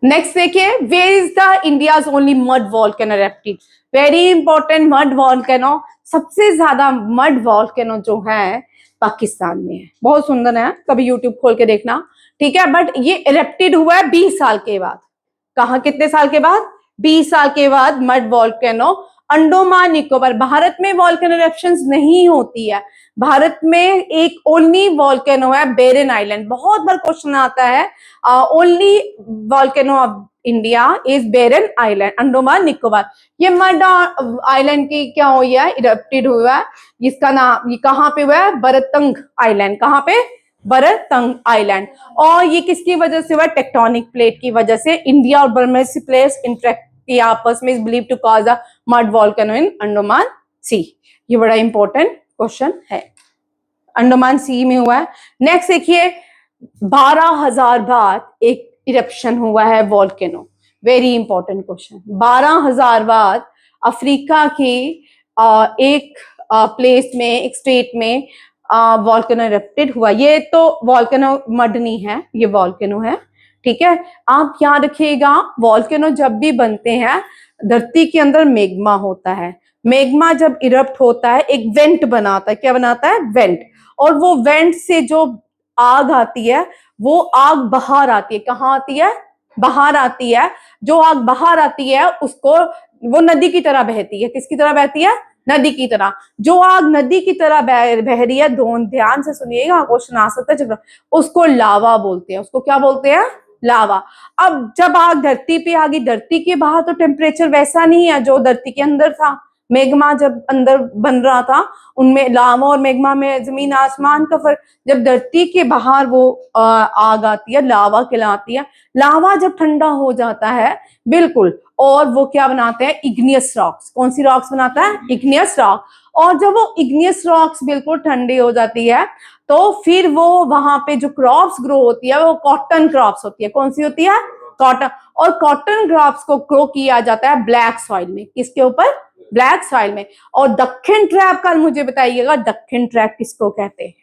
नेक्स्ट देखिए, where is the India's only mud volcano erupted. Very important, mud volcano, सबसे ज्यादा mud volcano जो है पाकिस्तान में है। बहुत सुंदर है, कभी यूट्यूब खोल के देखना। ठीक है, बट ये इरेप्टेड हुआ है 20 साल के बाद। कहा कितने साल के बाद? 20 साल के बाद मड वॉल्केनो अंडोमान निकोबार। भारत में वॉल्केनो इरेप्शंस नहीं होती है, भारत में एक ओनली वॉल्केनो है बेरन आइलैंड। बहुत बार क्वेश्चन आता है, only volcano of India is Barren island, Andaman Nicobar. ये मड आइलैंड की क्या हुई है, इरप्टेड हुआ है। इसका नाम ये कहाँ पे हुआ है? बरतंग आइलैंड। कहाँ पे? बरतंग आइलैंड। और ये किसकी वजह से हुआ? टेक्टोनिक प्लेट की वजह से। इंडिया और बर्मेसी प्लेट्स इंटरेक्ट किया आपस में, is believe to cause a mud volcano in Andaman sea. ये बड़ा इंपॉर्टेंट क्वेश्चन है, अंडोमान सी में हुआ है। नेक्स्ट देखिए, 12,000 बार एक इरप्शन हुआ है वॉल्केनो। Very important question. 12,000 बार अफ्रीका की एक प्लेस में, एक स्टेट में वॉल्केनो इरप्टेड हुआ। ये तो वॉल्केनो मड नहीं है, ये वॉल्केनो है। ठीक है, आप याद रखिएगा, वॉल्केनो जब भी बनते हैं धरती के अंदर मेग्मा होता है। मेग्मा जब इरप्ट होता है एक वेंट बनाता है। क्या बनाता है? वेंट। और वो वेंट से जो आग आती है वो आग बाहर आती है। कहाँ आती है? बाहर आती है। जो आग बाहर आती है उसको, वो नदी की तरह बहती है। किसकी तरह बहती है? नदी की तरह। जो आग नदी की तरह बह रही है, ध्यान से सुनिएगा, क्वेश्चन आ सकता है, उसको लावा बोलते हैं। उसको क्या बोलते हैं? लावा। अब जब आग धरती पे आ गई, धरती के बाहर तो टेम्परेचर वैसा नहीं है जो धरती के अंदर था। मेग्मा जब अंदर बन रहा था, उनमें लावा और मेग्मा में जमीन आसमान का फर्क। जब धरती के बाहर वो आग आती है, लावा कहलाती है। लावा जब ठंडा हो जाता है बिल्कुल, और वो क्या बनाते हैं? Igneous rocks. कौन सी रॉक्स बनाता है? Igneous rock. और जब वो इग्नियस रॉक्स बिल्कुल ठंडी हो जाती है तो फिर वो वहां पे जो क्रॉप्स ग्रो होती है वो कॉटन क्रॉप्स होती है। कौन सी होती है? कॉटन। और कॉटन क्रॉप्स को ग्रो किया जाता है ब्लैक सॉइल में। किसके ऊपर? ब्लैक सॉइल में। और दक्षिण ट्रैप कल मुझे बताइएगा, दक्षिण ट्रैप किसको कहते हैं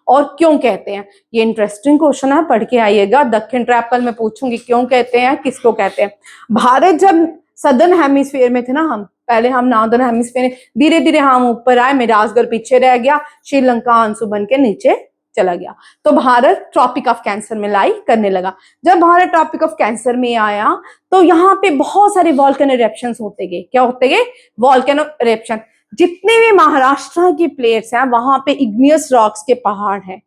और क्यों कहते हैं? ये इंटरेस्टिंग क्वेश्चन है, पढ़ के आइएगा। दक्षिण ट्रैप कल मैं पूछूंगी क्यों कहते हैं, किसको कहते हैं। भारत जब सदर्न हेमिस्फीयर में थे ना, हम पहले हम नॉर्दर्न हेमिस्फीयर में, धीरे धीरे हम ऊपर आए, मिडासगढ़ पीछे रह गया, श्रीलंका आंसू बन के नीचे चला गया, तो भारत ट्रॉपिक ऑफ कैंसर में लाई करने लगा। जब भारत ट्रॉपिक ऑफ कैंसर में आया तो यहाँ पे बहुत सारे वॉल्केनो इरेप्शंस होते गए। क्या होते गए? Volcano eruption. जितने भी महाराष्ट्र की प्लेट्स हैं वहां पे इग्नियस रॉक्स के पहाड़ हैं।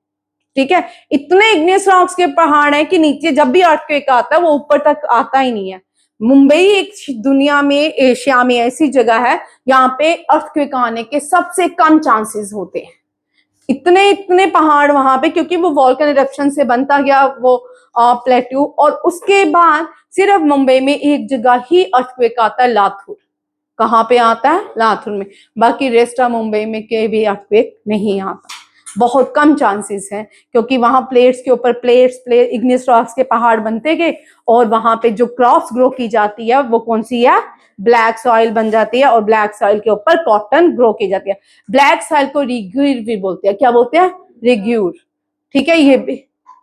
ठीक है, इतने इग्नियस रॉक्स के पहाड़ हैं कि नीचे जब भी अर्थक्वेक आता है वो ऊपर तक आता ही नहीं है। मुंबई एक दुनिया में, एशिया में ऐसी जगह है यहाँ पे अर्थक्वेक आने के सबसे कम चांसेस होते हैं। इतने इतने पहाड़ वहां पे, क्योंकि वो वॉल्केनो इरप्शन से बनता गया वो प्लेट्यू। और उसके बाद सिर्फ मुंबई में एक जगह ही अर्थक्वेक आता है, लाथुर। कहाँ पे आता है? लाथुर में। बाकी रेस्ट ऑफ मुंबई में के भी अर्थक्वेक नहीं आता, बहुत कम चांसेस हैं, क्योंकि वहां प्लेट्स के ऊपर प्लेट इग्नियस रॉक्स के पहाड़ बनते गए और वहां पे जो क्रॉप्स ग्रो की जाती है वो कौन सी है? ब्लैक सॉइल बन जाती है, और ब्लैक सॉइल के ऊपर कॉटन ग्रो की जाती है। ब्लैक सॉइल को रिग्यूर भी बोलते हैं। क्या बोलते हैं? रिग्यूर। ठीक है, ये भी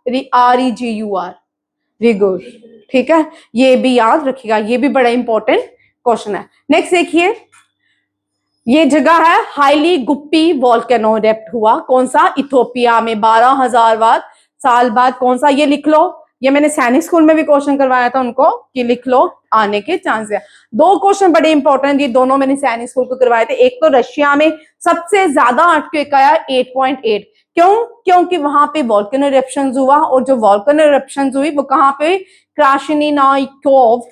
REGUR, रिग्यूर। ठीक है, ये भी याद रखिएगा, ये भी बड़ा इंपॉर्टेंट क्वेश्चन है। नेक्स्ट देखिए, ये जगह है हाईली गुप्पी वॉल्केनो इरेप्ट हुआ। कौन सा? इथोपिया में 12,000 साल बाद। कौन सा? ये लिख लो, ये मैंने सैनिक स्कूल में भी क्वेश्चन करवाया था उनको कि लिख लो, आने के चांस है। दो क्वेश्चन बड़े इंपॉर्टेंट, ये दोनों मैंने सैनिक स्कूल को करवाए थे। एक तो रशिया में सबसे ज्यादा अर्थक्वेक आया 8.8, क्यों? क्योंकि वहां पे वॉल्केनो इरप्शंस हुआ, और जो वॉल्केनो इरप्शंस हुई वो कहाँ पे, क्राशिनिनाइकोव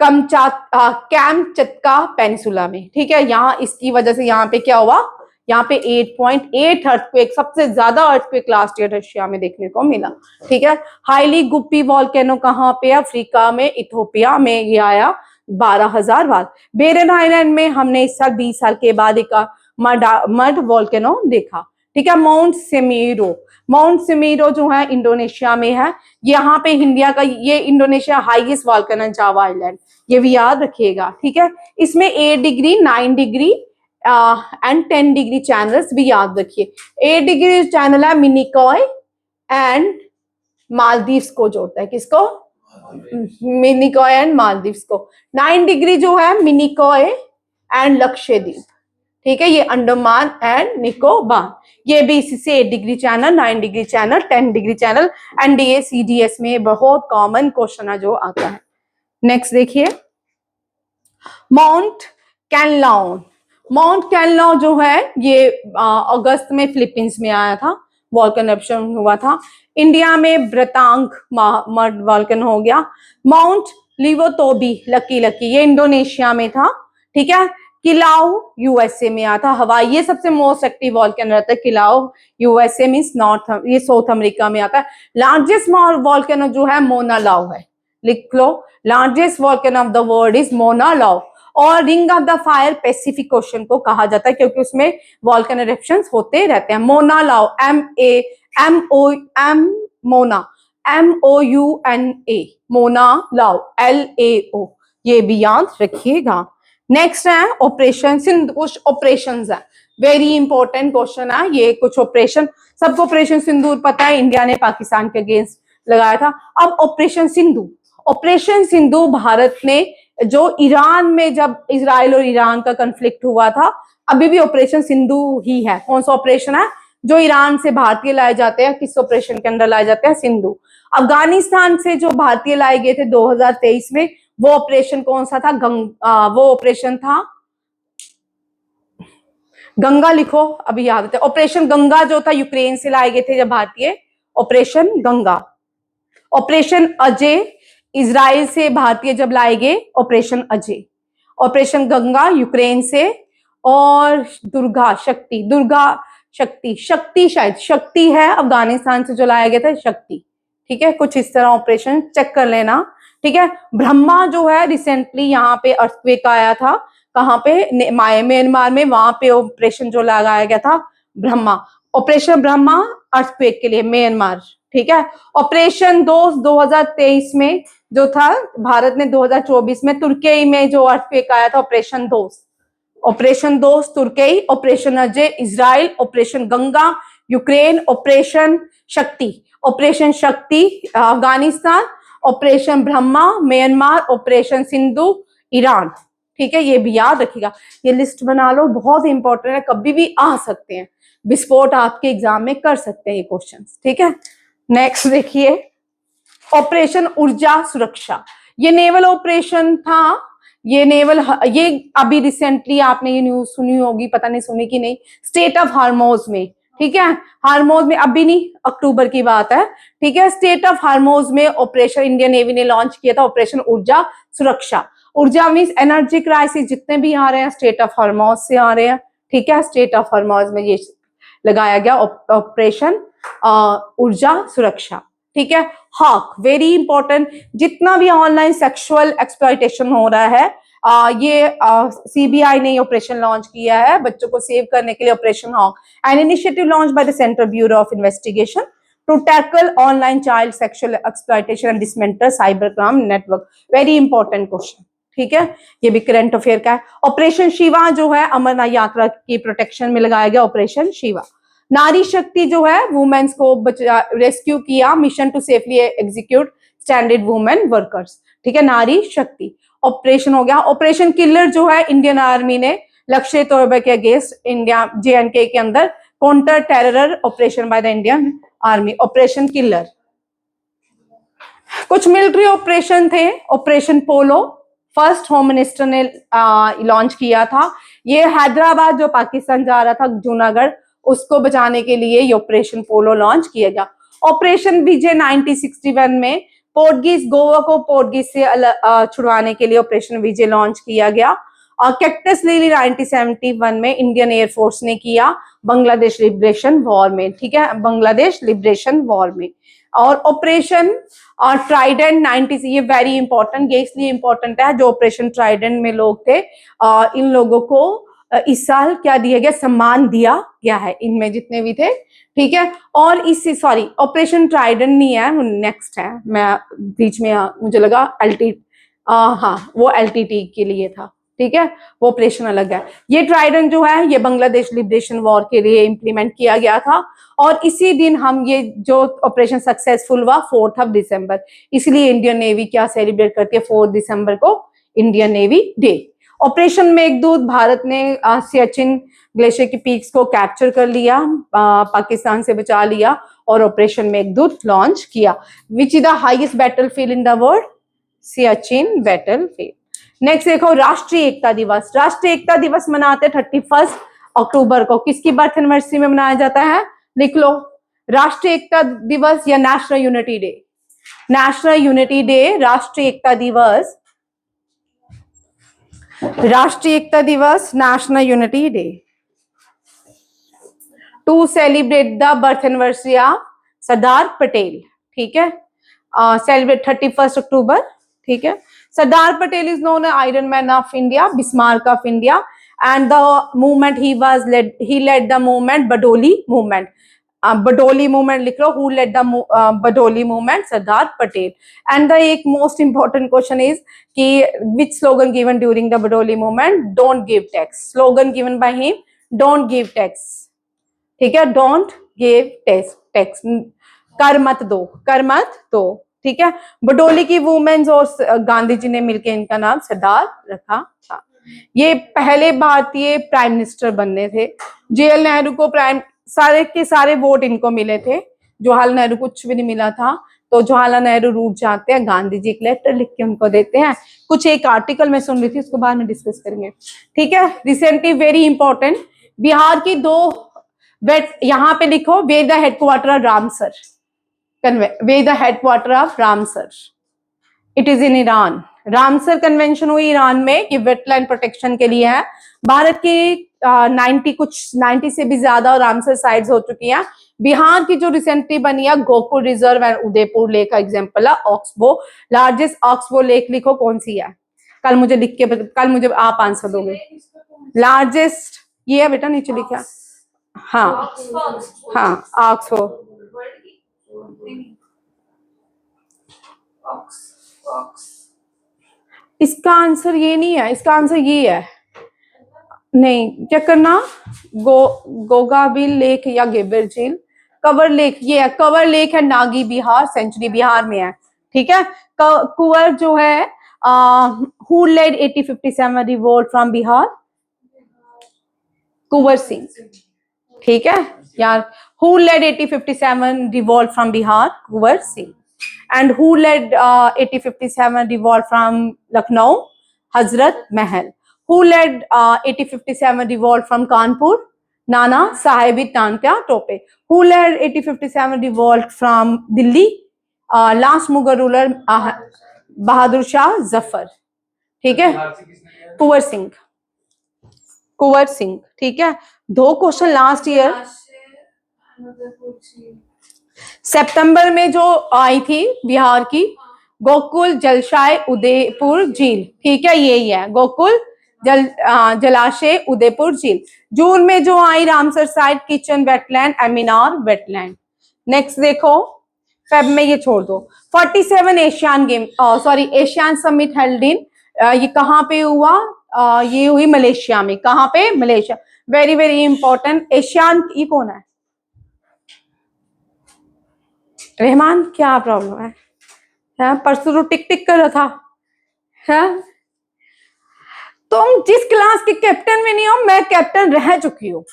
कैमचटका पेनिसुला में, ठीक है। यहाँ इसकी वजह से यहाँ पे क्या हुआ, यहाँ पे 8.8 अर्थक्वेक, सबसे ज्यादा अर्थक्वेक लास्ट ईयर रशिया में देखने को मिला, ठीक है। हाईली गुप्पी वॉल्केनो कहाँ पे, अफ्रीका में, इथोपिया में ये आया 12,000 बार। बेरन आइलैंड में हमने इस साल 20 साल के बाद एक मड वॉल्केनो देखा, ठीक है। माउंट सेमीरो जो है इंडोनेशिया में है। यहाँ पे इंडिया का, ये Indonesia highest volcano Java island, ये भी याद रखिएगा, ठीक है। इसमें 8 degree, 9 degree and 10 degree channels भी याद रखिए। 8 डिग्री चैनल है मिनिकॉय एंड मालदीव्स को जोड़ता है, किसको, मिनिकॉय एंड मालदीव्स को। 9 डिग्री जो है मिनिकॉय एंड लक्षद्वीप, ठीक है, ये अंडमान एंड निकोबार। ये भी इसी से 8 degree channel, 9 degree channel, 10 degree channel, NDA CDS में बहुत कॉमन क्वेश्चन है जो आता है। नेक्स्ट देखिए, माउंट कैनलाउन। माउंट कैनलाउ जो है ये अगस्त में फिलीपींस में आया था, वॉल्केनो इरप्शन हुआ था। इंडिया में ब्रतांग मड वॉल्केनो हो गया। माउंट लिवोतोबी, लकी ये इंडोनेशिया में था, ठीक है। किलाउ यूएसए में आया था, हवाई, ये सबसे मोस्ट एक्टिव वॉल्केनो रहता है। किलाउ यूएसए मींस नॉर्थ, ये साउथ अमेरिका में आता है। लार्जेस्ट वॉल्केनो जो है मोना लाउ है, लिख लो, largest volcano of the world is Mauna Loa. और ring of the fire Pacific ocean को कहा जाता है क्योंकि उसमें वॉल्केनो इरप्शंस होते रहते हैं। मोना लाउ, मोना, MOUNA, मोना लाउ, LAO, ये भी याद रखिएगा। नेक्स्ट है ऑपरेशन सिंधु। कुछ ऑपरेशन है, वेरी इंपॉर्टेंट क्वेश्चन है ये। कुछ ऑपरेशन, सबको ऑपरेशन सिंदूर पता है, इंडिया ने पाकिस्तान के अगेंस्ट लगाया था। अब ऑपरेशन सिंधु, ऑपरेशन सिंधु भारत ने, जो ईरान में जब इजराइल और ईरान का कन्फ्लिक्ट हुआ था, अभी भी ऑपरेशन सिंधु ही है। कौन सा ऑपरेशन है, जो ईरान से भारतीय लाए जाते हैं, किस ऑपरेशन के अंदर लाए जाते हैं, सिंधु। अफगानिस्तान से जो भारतीय लाए गए थे 2023 में, वो ऑपरेशन कौन सा था, वो ऑपरेशन था गंगा, लिखो अभी याद है। ऑपरेशन गंगा जो था, यूक्रेन से लाए गए थे जब भारतीय, operation Ganga. Operation Ajay, Israel से भारतीय जब लाए गए, operation Ajay. Operation Ganga Ukraine से। और दुर्गा शक्ति शायद शक्ति है अफगानिस्तान से जो लाया गया था, शक्ति, ठीक है। कुछ इस तरह ऑपरेशन चेक कर लेना, ठीक है। ब्रह्मा जो है रिसेंटली यहाँ पे अर्थक्वेक आया था, कहाँ पे, म्यांमार में, वहां पे ऑपरेशन जो लगाया गया था ब्रह्मा, ऑपरेशन ब्रह्मा अर्थक्वेक के लिए म्यांमार, ठीक है। ऑपरेशन दोस्त 2023 में जो था, भारत ने 2024 में तुर्की में जो अर्थक्वेक आया था, ऑपरेशन दोस्त, ऑपरेशन दोस्त तुर्की, operation Ajay Israel, operation Ganga Ukraine, operation Shakti Afghanistan, operation Brahma Myanmar, operation Sindhu Iran, ठीक है। ये भी याद रखिएगा, ये लिस्ट बना लो, बहुत इंपॉर्टेंट है, कभी भी आ सकते हैं, विस्फोट आपके एग्जाम में कर सकते हैं ये क्वेश्चंस, ठीक है। नेक्स्ट देखिए, ऑपरेशन ऊर्जा सुरक्षा, ये नेवल ऑपरेशन था। ये अभी रिसेंटली आपने ये न्यूज सुनी होगी, पता नहीं सुनी कि नहीं, स्टेट ऑफ हार्मोज में, ठीक है। हार्मोज में, अभी नहीं, अक्टूबर की बात है, ठीक है। स्टेट ऑफ हार्मोज में ऑपरेशन इंडियन नेवी ने लॉन्च किया था, ऑपरेशन ऊर्जा सुरक्षा। ऊर्जा मीन्स एनर्जी क्राइसिस जितने भी आ रहे हैं स्टेट ऑफ हार्मोज से आ रहे हैं, ठीक है। स्टेट ऑफ हार्मोज में ये लगाया गया ऑपरेशन ऊर्जा सुरक्षा, ठीक है। हॉक, वेरी इंपॉर्टेंट, जितना भी ऑनलाइन सेक्सुअल एक्सप्लॉयटेशन हो रहा है, ये सीबीआई ने ऑपरेशन लॉन्च किया है बच्चों को सेव करने के लिए, operation hawk, an initiative launch by the central bureau of investigation to tackle online child sexual exploitation and dismantle cyber crime network. Very important question, ठीक है, ये भी करंट अफेयर का है। ऑपरेशन शिवा जो है अमरनाथ यात्रा की प्रोटेक्शन में लगाया गया, ऑपरेशन शिवा। नारी शक्ति जो है वुमेन्स को रेस्क्यू किया, mission to safely execute standard women workers, ठीक है, नारी शक्ति ऑपरेशन हो गया। ऑपरेशन किलर जो है इंडियन आर्मी ने लक्ष्य तोयबा के अगेंस्ट इंडिया JNK के अंदर counter terror operation by the Indian army, operation killer. कुछ मिलिट्री ऑपरेशन थे। ऑपरेशन पोलो फर्स्ट होम मिनिस्टर ने लॉन्च किया था। ये हैदराबाद जो पाकिस्तान जा रहा था, जूनागढ़, उसको बचाने के लिए ये ऑपरेशन पोलो लॉन्च किया गया। ऑपरेशन विजय 1961 में पोर्टुगीज गोवा को पोर्टुगीज से छुड़वाने के लिए ऑपरेशन विजय लॉन्च किया गया। और कैक्टस लिली 1971 में इंडियन एयरफोर्स ने किया बांग्लादेश लिबरेशन वॉर में, ठीक है, बांग्लादेश लिबरेशन वॉर में। और ऑपरेशन ट्राइडेंट 90, ये वेरी इंपॉर्टेंट, ये इसलिए इंपॉर्टेंट है, जो ऑपरेशन ट्राइडेंट में लोग थे, इन लोगों को इस साल क्या दिया गया, सम्मान दिया गया है, इनमें जितने भी थे, ठीक है। और इस सॉरी ऑपरेशन ट्राइडेंट नहीं है, नेक्स्ट है, मैं बीच में मुझे लगा हाँ वो LTT के लिए था, ठीक है, वो ऑपरेशन अलग है। ये ट्राइडेंट जो है ये बांग्लादेश लिबरेशन वॉर के लिए इंप्लीमेंट किया गया था। और इसी दिन हम ये जो ऑपरेशन सक्सेसफुल हुआ 4 दिसंबर, इसलिए इंडियन नेवी क्या सेलिब्रेट करती है 4 दिसंबर को, Indian navy day. Operation Meghdoot, Bharat ने सियाचिन ग्लेशियर की पीक्स को कैप्चर कर लिया, पाकिस्तान से बचा लिया और ऑपरेशन मेघदूत लॉन्च किया। विच is the highest battlefield in the world? Siachen battlefield. Next देखो राष्ट्रीय एकता दिवस। राष्ट्रीय एकता दिवस मनाते 31 अक्टूबर को, किसकी बर्थ एनिवर्सरी में मनाया जाता है? लिख लो, राष्ट्रीय एकता दिवस या national unity day. National unity day, Rashtriya Ekta Diwas, Rashtriya Ekta Diwas, national unity day to celebrate the birth anniversary of Sardar Patel, ठीक है, सेलिब्रेट 31 अक्टूबर, ठीक है। Sardar Patel is known as Iron Man of India, Bismarck of India, and the movement he led the movement Badoli movement. Badoli movement लिख लो, who led the Badoli movement? Sardar Patel. And the एक most important question is कि which slogan given during the Badoli movement? Don't give tax. Slogan given by him, don't give tax. ठीक है, don't give tax. कर मत दो, कर मत दो, ठीक है। बडोली की वुमेन्स और गांधी जी ने मिलकर इनका नाम सरदार रखा था। ये पहले भारतीय प्राइम मिनिस्टर बनने थे। जवाहरलाल नेहरू को सारे के सारे वोट इनको मिले थे, जवाहरलाल नेहरू को कुछ भी नहीं मिला था। तो जवाहरलाल नेहरू रूठ जाते हैं, गांधी जी एक लेटर लिख के उनको देते हैं। कुछ एक आर्टिकल में सुन रही थी, उसको बाद में डिस्कस करेंगे, ठीक है। रिसेंटली वेरी इंपॉर्टेंट, बिहार की 2 यहाँ पे लिखो, वे the headquarter of Ramsar, way the headquarter of Ramsar, it is in Iran. Ramsar convention हुई ईरान में, ये वेटलैंड प्रोटेक्शन के लिए है। भारत की 90 से भी ज्यादा रामसर साइट्स हो चुकी हैं। बिहार की जो रिसेंटली बनी है Gokul reserve and Udaipur lake का एग्जांपल है ऑक्सबो। लार्जेस्ट ऑक्सबो लेक लिखो कौन सी है, कल मुझे लिख के, कल मुझे आप आंसर दोगे। लार्जेस्ट ये है बेटा, नीचे लिखा, हाँ हाँ ऑक्सबो। इसका आंसर ये नहीं है, इसका आंसर ये है, नहीं क्या करना, गोगाबिल लेक या गेबर झील, कवर लेक, ये है कवर लेक है, नागी बिहार सेंचुरी बिहार में है, ठीक है। कुंवर जो है, who led 1857 revolt from Bihar? Kunwar Singh, ठीक है यार। Who led 1857 revolt from Bihar? Kunwar Singh. And who led 1857 revolt from Lucknow? Hazrat Mahal. Who led 1857 revolt from Kanpur? Nana Sahib Tankya Tope. Who led 1857 revolt from Delhi? Last Mughal ruler Bahadur Shah Zafar. ठीक है, कुंवर सिंह, कुंवर सिंह, ठीक है। 2 question last year सितंबर में जो आई थी बिहार की, गोकुल जलाशय उदयपुर झील, ठीक है, यही है गोकुल जलाशय उदयपुर झील। जून में जो आई Ramsar site, Khichan wetland, Menar wetland. Next देखो, फेब में ये छोड़ दो। 47 Asian game, sorry Asian summit held in, ये कहाँ पे हुआ? ये हुई मलेशिया में। कहाँ पे? Malaysia. Very very important. Asian, ये कौन है? रहमान, क्या प्रॉब्लम है? परसों तो टिक टिक कर रहा था, है? तुम जिस क्लास के कैप्टन में नहीं हो, मैं कैप्टन रह चुकी हूँ,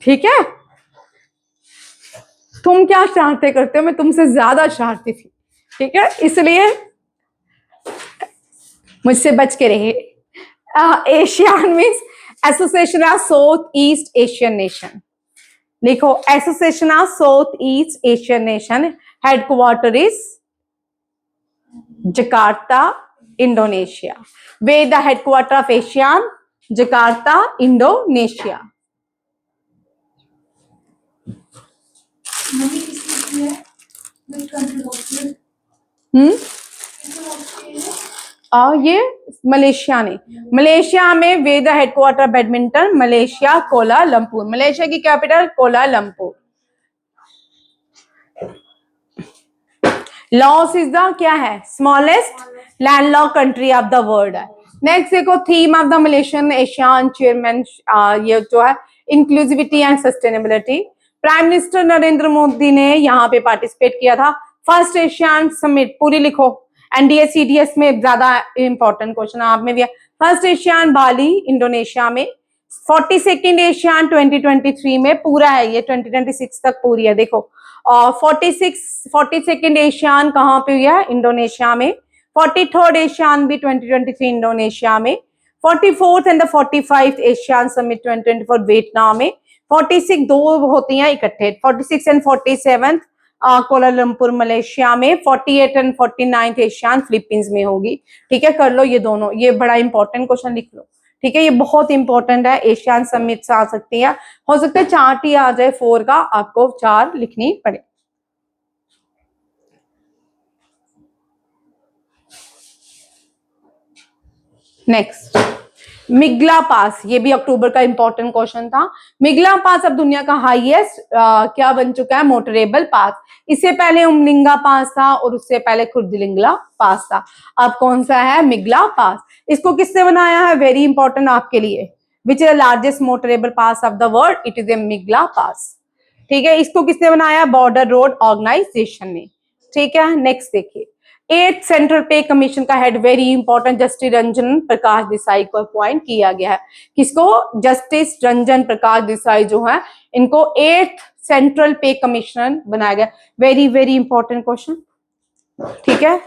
ठीक है। तुम क्या शरारतें करते हो, मैं तुमसे ज्यादा शरारती थी, ठीक है, इसलिए मुझसे बच के रहिए। ASEAN means association of south east Asian nation. लिखो association of south east Asian nation, headquarter is Jakarta, Indonesia. Where the headquarter of ASEAN, Jakarta, Indonesia. ये मलेशिया ने, मलेशिया में where the headquarter badminton, Malaysia Kuala Lumpur. Malaysia की capital Kuala Lumpur. Laos is the क्या है, smallest landlocked country of the world है। Next देखो, theme of the Malaysian ASEAN chairman, ये जो है inclusivity and sustainability. Prime minister Narendra Modi ने यहाँ पे पार्टिसिपेट किया था। फर्स्ट एशियान समिट, पूरी लिखो, एनडीए सीडीएस में ज्यादा इंपॉर्टेंट क्वेश्चन आप में भी है। फर्स्ट एशियान बाली, इंडोनेशिया में। 42nd एशियान 2023 में, पूरा है ये, 2026 तक पूरी है देखो। और 42nd एशियान कहाँ पे हुआ है, इंडोनेशिया में। 43rd एशियान भी 2023 इंडोनेशिया में। 44th and the 45th ASEAN summit 2024 Vietnam में। 46 दो होती हैं इकट्ठे, 46 एंड 47 कोलालमपुर मलेशिया में। 48 एंड 49th एशियान फिलीपींस में होगी। ठीक है, कर लो ये दोनों, ये बड़ा इंपॉर्टेंट क्वेश्चन लिख लो। ठीक है, ये बहुत इंपॉर्टेंट है, एशियान समिट से आ सकती है, हो सकता है चार्ट ही आ जाए 4 का, आपको 4 लिखनी पड़े। नेक्स्ट, मिगला पास, ये भी अक्टूबर का इंपॉर्टेंट क्वेश्चन था। मिगला पास अब दुनिया का हाईएस्ट क्या बन चुका है, मोटरेबल पास। इससे पहले उमलिंगा पास था और उससे पहले खुर्दलिंगला पास था। अब कौन सा है, मिगला पास। इसको किसने बनाया है, वेरी इंपॉर्टेंट आपके लिए। Which is the largest motorable pass of the world, it is a Mig La pass. ठीक है, इसको किसने बनाया, बॉर्डर रोड ऑर्गेनाइजेशन ने। ठीक है, नेक्स्ट देखिए, 8th सेंट्रल पे कमीशन का head, very important, justice Ranjan Prakash Desai को अपॉइंट किया गया है। किसको, जस्टिस रंजन प्रकाश देसाई जो है, इनको 8th सेंट्रल पे कमिश्नर बनाया गया। Very very important question. ठीक है,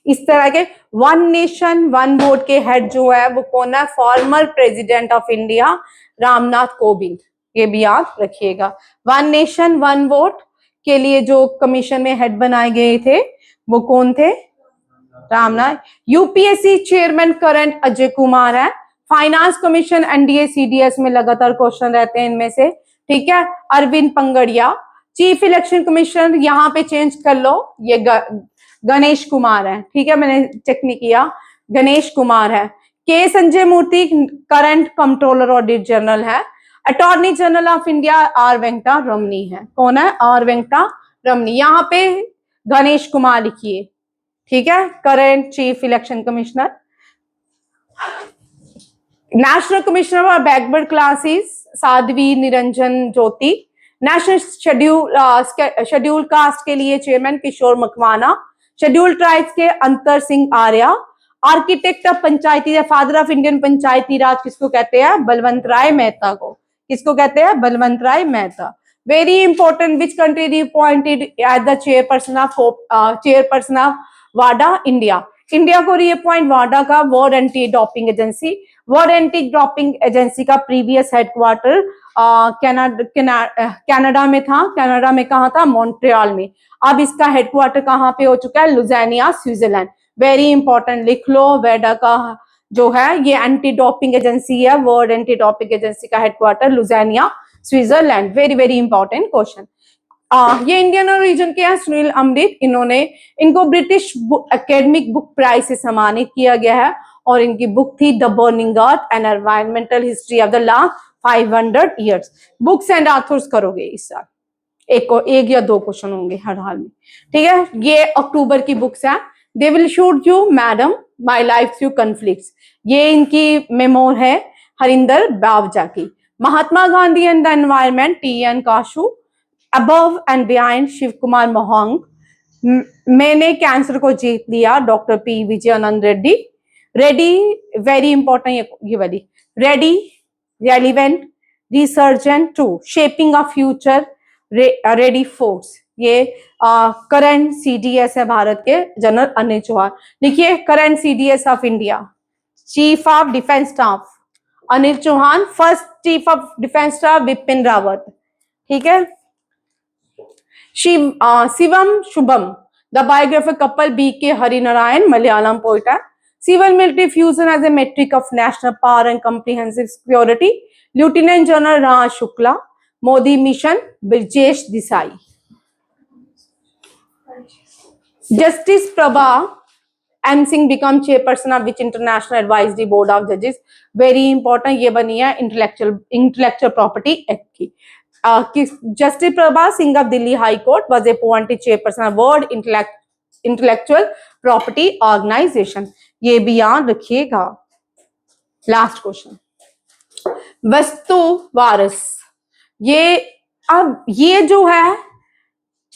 इस तरह के वन नेशन वन वोट के हेड जो है वो कौन है, former president of India Ramnath Kovind. ये भी याद रखिएगा। वन नेशन वन वोट के लिए जो कमीशन में हेड बनाए गए थे वो कौन थे, Ramnath. UPSC chairman current Ajay Kumar है। फाइनेंस कमीशन एनडीए सीडीएस में लगातार क्वेश्चन रहते हैं इनमें से। ठीक है, अरविंद पंगड़िया। चीफ इलेक्शन कमिश्नर यहाँ पे चेंज कर लो, ये गणेश कुमार है। ठीक है, मैंने चेक नहीं किया, गणेश कुमार है। K Sanjay Murthy current controller audit general है। Attorney general of India R Venkata Ramani है। कौन है, आर वेंकटा रमनी। यहाँ पे गणेश कुमार लिखिए। ठीक है, current chief election commissioner. National commissioner for backward classes Sadhvi Niranjan Jyoti. National scheduled caste के लिए chairman Kishore Makwana. Scheduled tribes के Antar Singh Arya. Architect of Panchayati, father of Indian Panchayati Raj किसको कहते हैं, बलवंत राय मेहता को। किसको कहते हैं, Balwant Rai Mehta. Very important, which country appointed as the chairperson of वाडा, इंडिया। इंडिया को रीअपॉइंट वाडा का world anti doping agency. World anti doping agency का प्रीवियस हेडक्वार्टर कनाडा में था। कनाडा में कहा था, मॉन्ट्रियल में। अब इसका हेडक्वार्टर कहाँ पे हो चुका है, लुज़ानिया, स्विट्जरलैंड। वेरी इंपॉर्टेंट, लिख लो, वेडा का जो है ये एंटी डोपिंग एजेंसी है, वर्ल्ड एंटी डोपिंग एजेंसी का headquarter Lausanne, Switzerland. Very very important question. ये इंडियन ओरिजिन के हैं, सुनील अमृत। इनको ब्रिटिश एकेडमिक बुक प्राइज से सम्मानित किया गया है और इनकी बुक थी the burning earth and environmental history of the last 500 years. Books and authors करोगे इस साल, एक या दो क्वेश्चन होंगे हर हाल में। ठीक है, ये अक्टूबर की बुक्स है। They will shoot you madam my life through conflicts, ये इनकी मेमोर है हरिंदर बावजा की। Mahatma Gandhi and the environment, T N. Khoshoo. Above and behind, Shiv Kumar Mohan. मैंने कैंसर को जीत लिया, doctor P Vijayanand Reddy. Ready, very important ये वाली, ready, relevant, resurgent two, shaping of future, ready force. ये करंट सीडीएस है भारत के, जनरल अनिल चौहान। लिखिए current CDS of India, chief of defence staff Anil Chauhan, first chief of defence staff Bipin Rawat. ठीक है। Shivam Shubham, the biographer couple B K Harinarayan, Malayalam poet है। Civil military fusion as a metric of national power and comprehensive security, Lieutenant General Raj Shukla, Modi mission, Brijesh Desai. Justice Prabha M Singh become chairperson of which international advisory board of judges? Very important, ये बनी है intellectual property act की। Justice Prabha Singh of Delhi High Court was appointed chairperson of World Intellectual Property Organization। ये भी याद रखिएगा। Last question, वस्तु वारस, ये जो है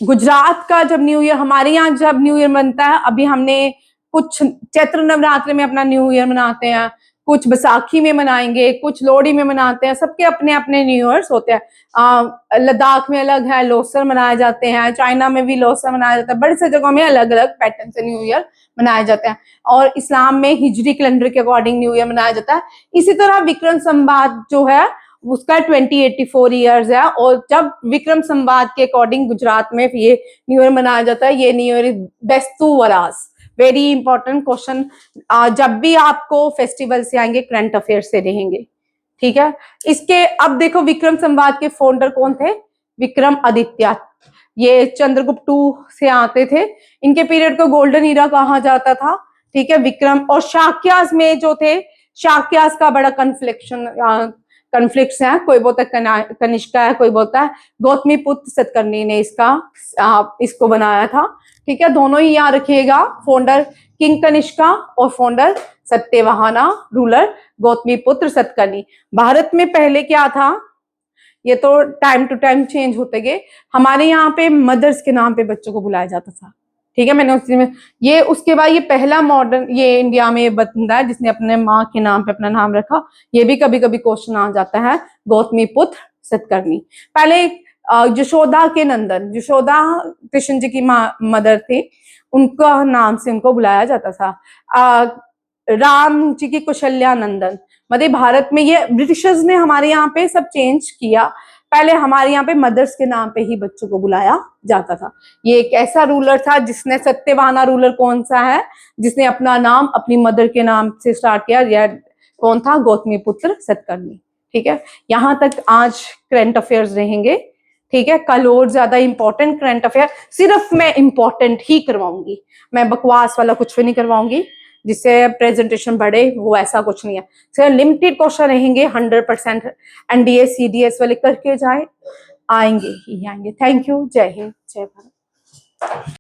गुजरात का जब न्यू ईयर, हमारे यहाँ जब न्यू ईयर बनता है, अभी हमने कुछ चैत्र नवरात्र में अपना न्यू ईयर मनाते हैं, कुछ बैसाखी में मनाएंगे, कुछ लोहड़ी में मनाते हैं, सबके अपने अपने न्यू ईयर्स होते हैं। लद्दाख में अलग है, लोसर मनाए जाते हैं, चाइना में भी लोसर मनाया जाता है, बड़ी सी जगहों में अलग अलग पैटर्न से न्यू ईयर मनाए जाते हैं। और इस्लाम में हिजरी कैलेंडर के अकॉर्डिंग ईयर मनाया जाता है। इसी तरह विक्रम संवात जो है उसका 2084 ईयर्स है, और जब विक्रम संवात के अकॉर्डिंग गुजरात में ये न्यू ईयर मनाया जाता है, ये new year Bestu Varas. Very important question, जब भी आपको फेस्टिवल से आएंगे करंट अफेयर से रहेंगे। ठीक है। इसके अब देखो विक्रम संवात के फाउंडर कौन थे? विक्रम आदित्य। ये चंद्रगुप्त 2 से आते थे, इनके पीरियड को गोल्डन ईरा कहा जाता था। ठीक है। विक्रम और शाक्यास में जो थे, शाक्यास का बड़ा कन्फ्लिक्ट्स है, कोई बोलता है कनिष्का है, कोई बोलता है गौतमी पुत्र सतकर्णी ने इसको बनाया था। ठीक है। दोनों ही याद रखिएगा, फाउंडर किंग कनिष्का और फाउंडर सत्यवाहना, रूलर गौतमी पुत्र सतकर्णी। भारत में पहले क्या था, ये तो टाइम टू टाइम चेंज होते गए। हमारे यहाँ पे मदर्स के नाम पे बच्चों को बुलाया जाता था। ठीक है। मैंने ये उसके बाद ये पहला मॉडर्न ये इंडिया में बंदा है जिसने अपने माँ के नाम पे अपना नाम रखा। ये भी कभी कभी क्वेश्चन आ जाता है, गौतमी पुत्र सतकर्णी। पहले यशोदा के नंदन, यशोदा कृष्ण जी की मदर थी, उनका नाम से उनको बुलाया जाता था। राम जी की कौशल्या नंदन। मतलब भारत में ये ब्रिटिशर्स ने हमारे यहाँ पे सब चेंज किया। पहले हमारे यहाँ पे मदर्स के नाम पे ही बच्चों को बुलाया जाता था। ये एक ऐसा रूलर था जिसने, सत्यवाहना रूलर कौन सा है जिसने अपना नाम अपनी मदर के नाम से स्टार्ट किया? यह कौन था? गौतमी पुत्र सतकर्णी। ठीक है। यहां तक आज करंट अफेयर्स रहेंगे। ठीक है। कल और ज्यादा इंपॉर्टेंट करंट अफेयर सिर्फ मैं इंपॉर्टेंट ही करवाऊंगी, मैं बकवास वाला कुछ भी नहीं करवाऊंगी जिससे प्रेजेंटेशन बढ़े, वो ऐसा कुछ नहीं है। सिर्फ लिमिटेड क्वेश्चन रहेंगे, 100% एनडीए सीडीएस वाले करके जाए, आएंगे ही आएंगे। Thank you. जय हिंद, जय भारत।